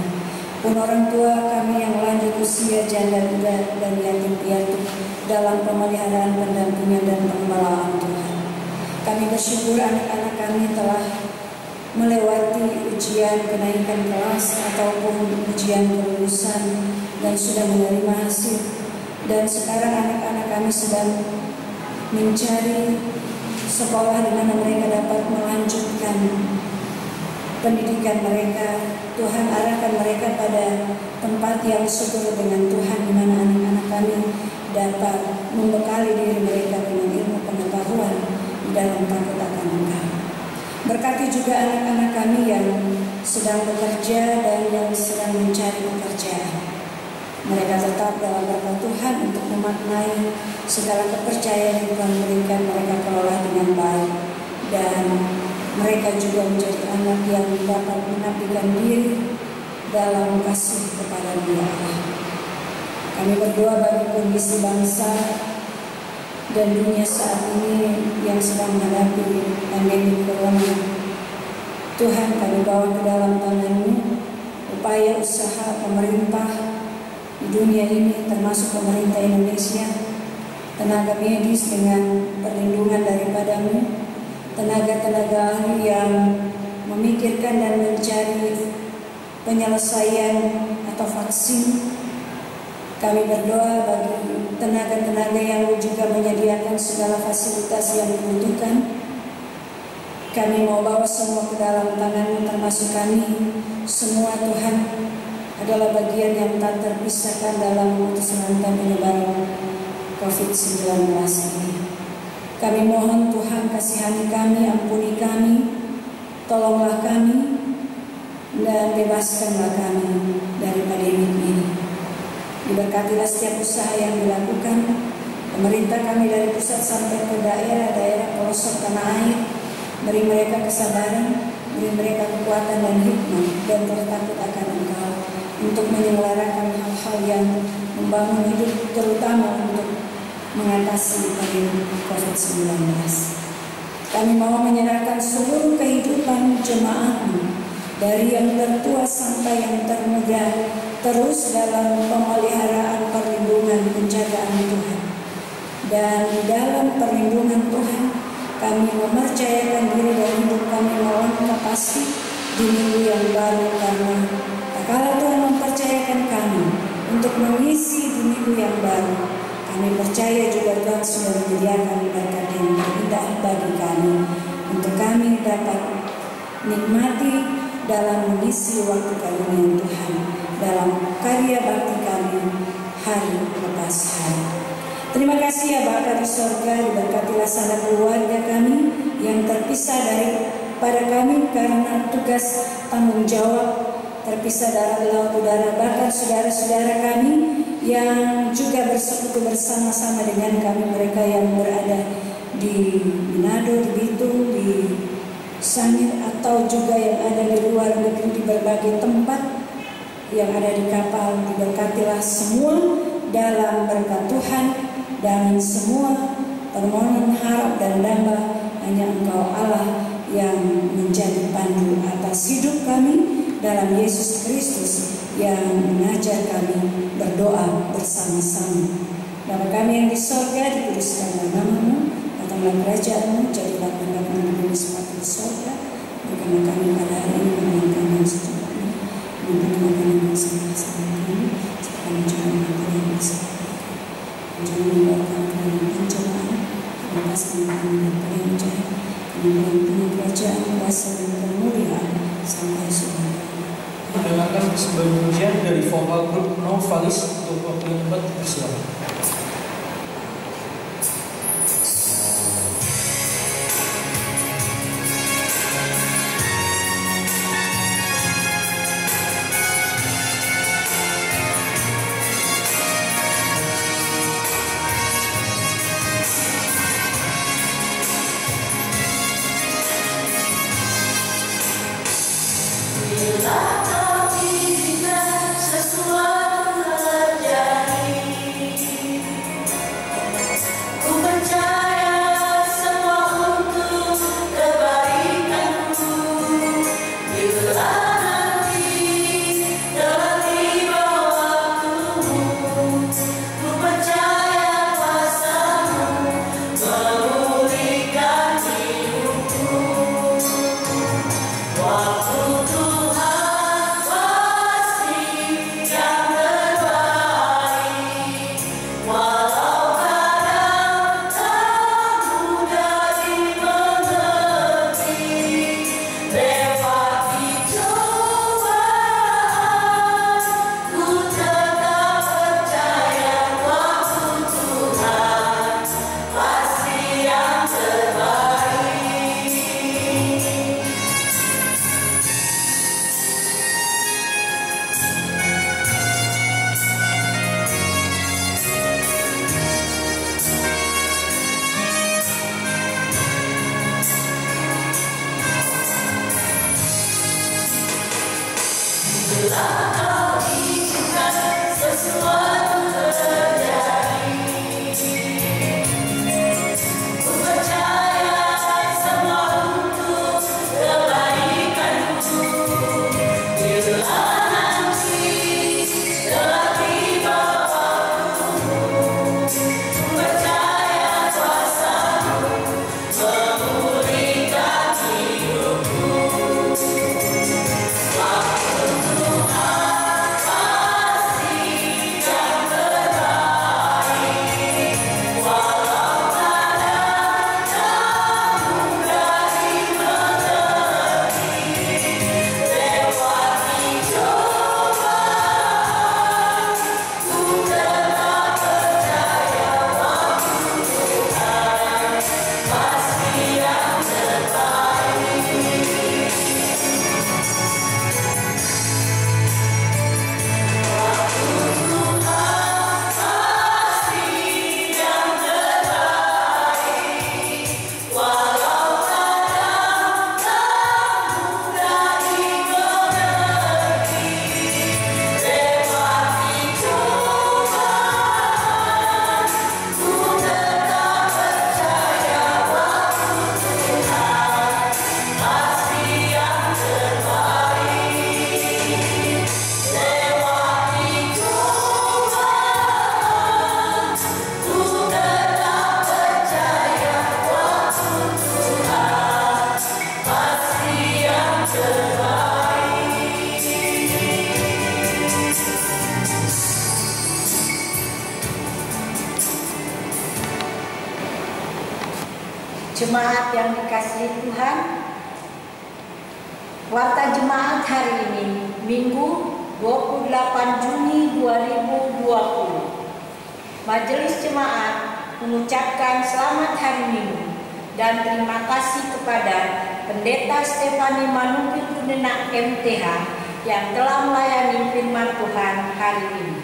B: Pun orang tua kami yang lanjut usia, janda muda dan yatim piatu dalam pemeliharaan, pendampingan dan pengelolaan Tuhan. Kami bersyukur anak-anak kami telah melewati ujian kenaikan kelas ataupun ujian kelulusan dan sudah menerima hasil. Dan sekarang anak-anak kami sedang mencari sekolah di mana mereka dapat melanjutkan pendidikan mereka. Tuhan arahkan mereka pada tempat yang sesuai dengan Tuhan, di mana anak-anak kami dapat membekali diri mereka dengan ilmu pengetahuan dalam takut akan Engkau. Berkati juga anak-anak kami yang sedang bekerja dan yang sedang mencari pekerjaan. Mereka tetap dalam berkat Tuhan untuk memaknai segala kepercayaan yang Tuhan berikan, mereka kelola dengan baik, dan mereka juga menjadi anak yang dapat mengabdikan diri dalam kasih kepada Dia Allah. Kami berdoa bagi kondisi bangsa dan dunia saat ini yang sedang menghadapi pandemi corona. Tuhan, kami bawa ke dalam tangan-Mu upaya usaha pemerintah di dunia ini, termasuk pemerintah Indonesia, tenaga medis dengan perlindungan daripada-Mu, tenaga-tenaga ahli yang memikirkan dan mencari penyelesaian atau vaksin. Kami berdoa bagi tenaga-tenaga yang juga menyediakan segala fasilitas yang dibutuhkan. Kami mau bawa semua ke dalam tangan-Mu, termasuk kami semua Tuhan, adalah bagian yang tak terpisahkan dalam memutus rantai penyebaran COVID-19 ini. Kami mohon Tuhan, kasihani kami, ampuni kami, tolonglah kami, dan bebaskanlah kami dari pandemi ini. Diberkatilah setiap usaha yang dilakukan pemerintah kami dari pusat sampai ke daerah-daerah pelosok tanah air. Beri mereka kesabaran, beri mereka kekuatan dan hikmah dan roh takut akan Engkau untuk menyelenggarakan hal-hal yang membangun hidup, terutama untuk mengatasi pandemi COVID-19. Kami mau menyerahkan seluruh kehidupan jemaat-Mu, dari yang tertua sampai yang termuda, terus dalam pemeliharaan, perlindungan, penjagaan Tuhan. Dan dalam perlindungan Tuhan, kami mempercayakan diri dan hidup kami melangkah pasti di minggu yang baru, karena kalau Tuhan mempercayakan kami untuk mengisi di minggu yang baru, kami percaya juga Tuhan sudah menyediakan berkat yang terindah bagi kami, untuk kami dapat nikmati dalam mengisi waktu karunia Tuhan, dalam karya bakti kami hari lepas hari. Terima kasih ya Bapa di sorga, diberkatilah sana keluarga kami yang terpisah daripada kami karena tugas tanggung jawab, terpisah dari laut udara, bahkan saudara-saudara kami yang juga bersekutu bersama-sama dengan kami, mereka yang berada di Manado, di Bitung, di Sangir, atau juga yang ada di luar negeri di berbagai tempat yang ada di kapal. Diberkatilah semua dalam berkat Tuhan, dan semua permohonan harap dan damba hanya Engkau Allah yang menjadi pandu atas hidup kami dalam Yesus Kristus yang mengajar kami berdoa bersama-sama. Bapa kami yang di sorga, dikuduskanlah nama-Mu, datanglah kerajaan-Mu, jadilah kehendak-Mu di bumi seperti di sorga. Berikanlah kami pada hari ini makanan kami yang secukupnya, dan makanan yang salah-salah kami, serta jangan kami yang bersalah. Jangan membawa kami ke dalam pencobaan, lepaskan kami dari yang jahat, kami punya kerajaan, kuasa dan kemuliaan sampai selamanya.
C: Mendengarkan sebuah pujian dari vokal grup Novalis untuk waktu yang tepat, bersilakan.
A: Jemaat yang dikasihi Tuhan, warta jemaat hari ini, Minggu 28 Juni 2020. Majelis Jemaat mengucapkan selamat hari Minggu dan terima kasih kepada Pendeta Stefani Manungkil Kundenak MTH yang telah melayani firman Tuhan hari ini.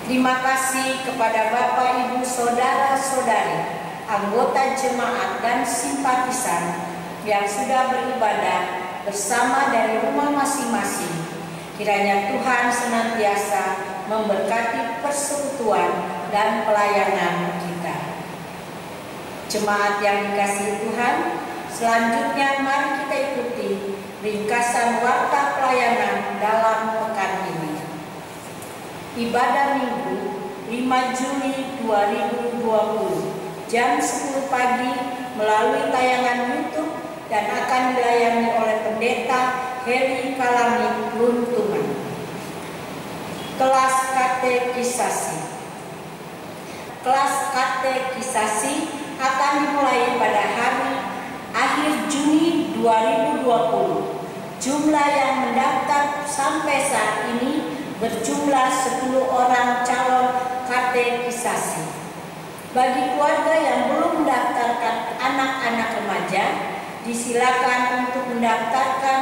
A: Terima kasih kepada Bapak, Ibu, Saudara-saudari, anggota jemaat dan simpatisan yang sudah beribadah bersama dari rumah masing-masing. Kiranya Tuhan senantiasa memberkati persekutuan dan pelayanan kita. Jemaat yang dikasihi Tuhan, selanjutnya mari kita ikuti ringkasan warta pelayanan dalam pekan ini. Ibadah Minggu 5 Juli 2020 jam 10 pagi melalui tayangan YouTube dan akan dilayani oleh Pendeta Heri Kalami Luntungan. Kelas katekisasi. Kelas katekisasi akan dimulai pada hari akhir Juni 2020. Jumlah yang mendaftar sampai saat ini berjumlah 10 orang calon katekisasi. Bagi keluarga yang belum mendaftarkan anak-anak remaja, disilakan untuk mendaftarkan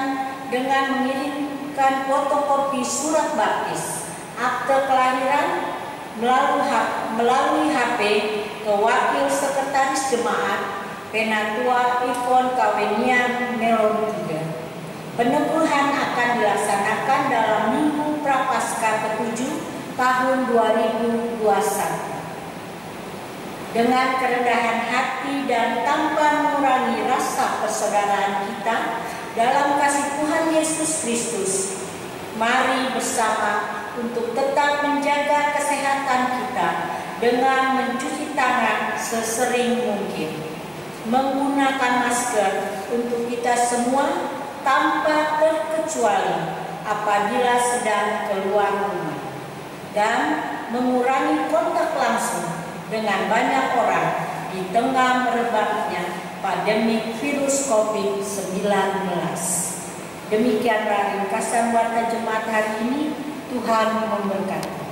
A: dengan mengirimkan fotokopi surat baptis, akte kelahiran melalui HP ke Wakil Sekretaris Jemaat Penatua Ivon Kawenian Melon 3. Peneguhan akan dilaksanakan dalam Minggu Prapaskah ke-7 tahun 2021. Dengan kerendahan hati dan tanpa mengurangi rasa persaudaraan kita dalam kasih Tuhan Yesus Kristus, mari bersama untuk tetap menjaga kesehatan kita dengan mencuci tangan sesering mungkin, menggunakan masker untuk kita semua tanpa terkecuali apabila sedang keluar rumah, dan mengurangi kontak langsung dengan banyak orang di tengah merebaknya pandemi virus COVID-19. Demikianlah ringkasan warta jemaat hari ini. Tuhan memberkati.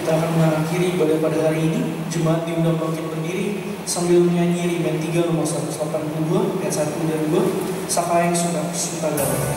C: Kita akan mengakhiri ibadah pada hari ini. Jemaat diundang bangkit berdiri sambil menyanyi Rimen 3 nomor 182 ayat 1 dan 2, Saka yang suka galau.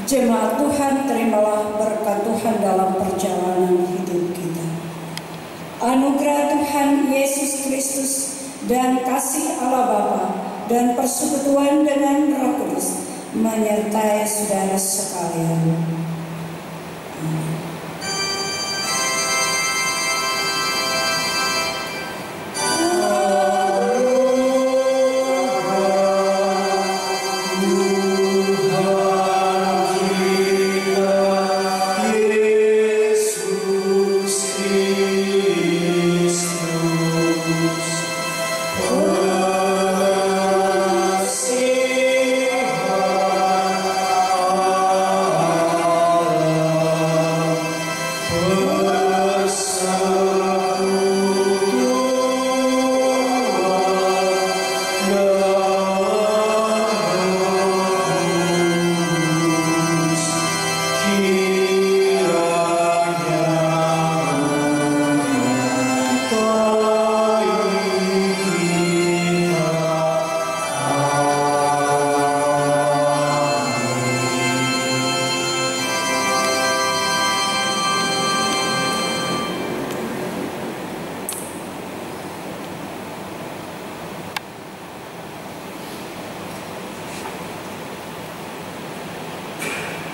B: Jemaat Tuhan, terimalah berkat Tuhan dalam perjalanan hidup kita. anugerah Tuhan Yesus Kristus dan kasih Allah Bapa dan persekutuan dengan Roh Kudus menyertai saudara sekalian. Amin.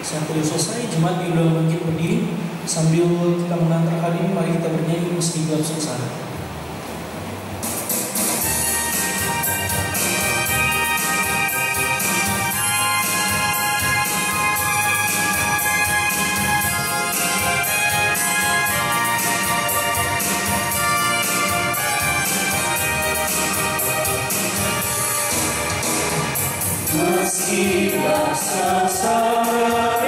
C: Saat itu selesai, jemaat diundang bangkit berdiri. Sambil kita mengantar hadirin, mari kita bernyanyi meski gelap suasana. Meski gelap suasana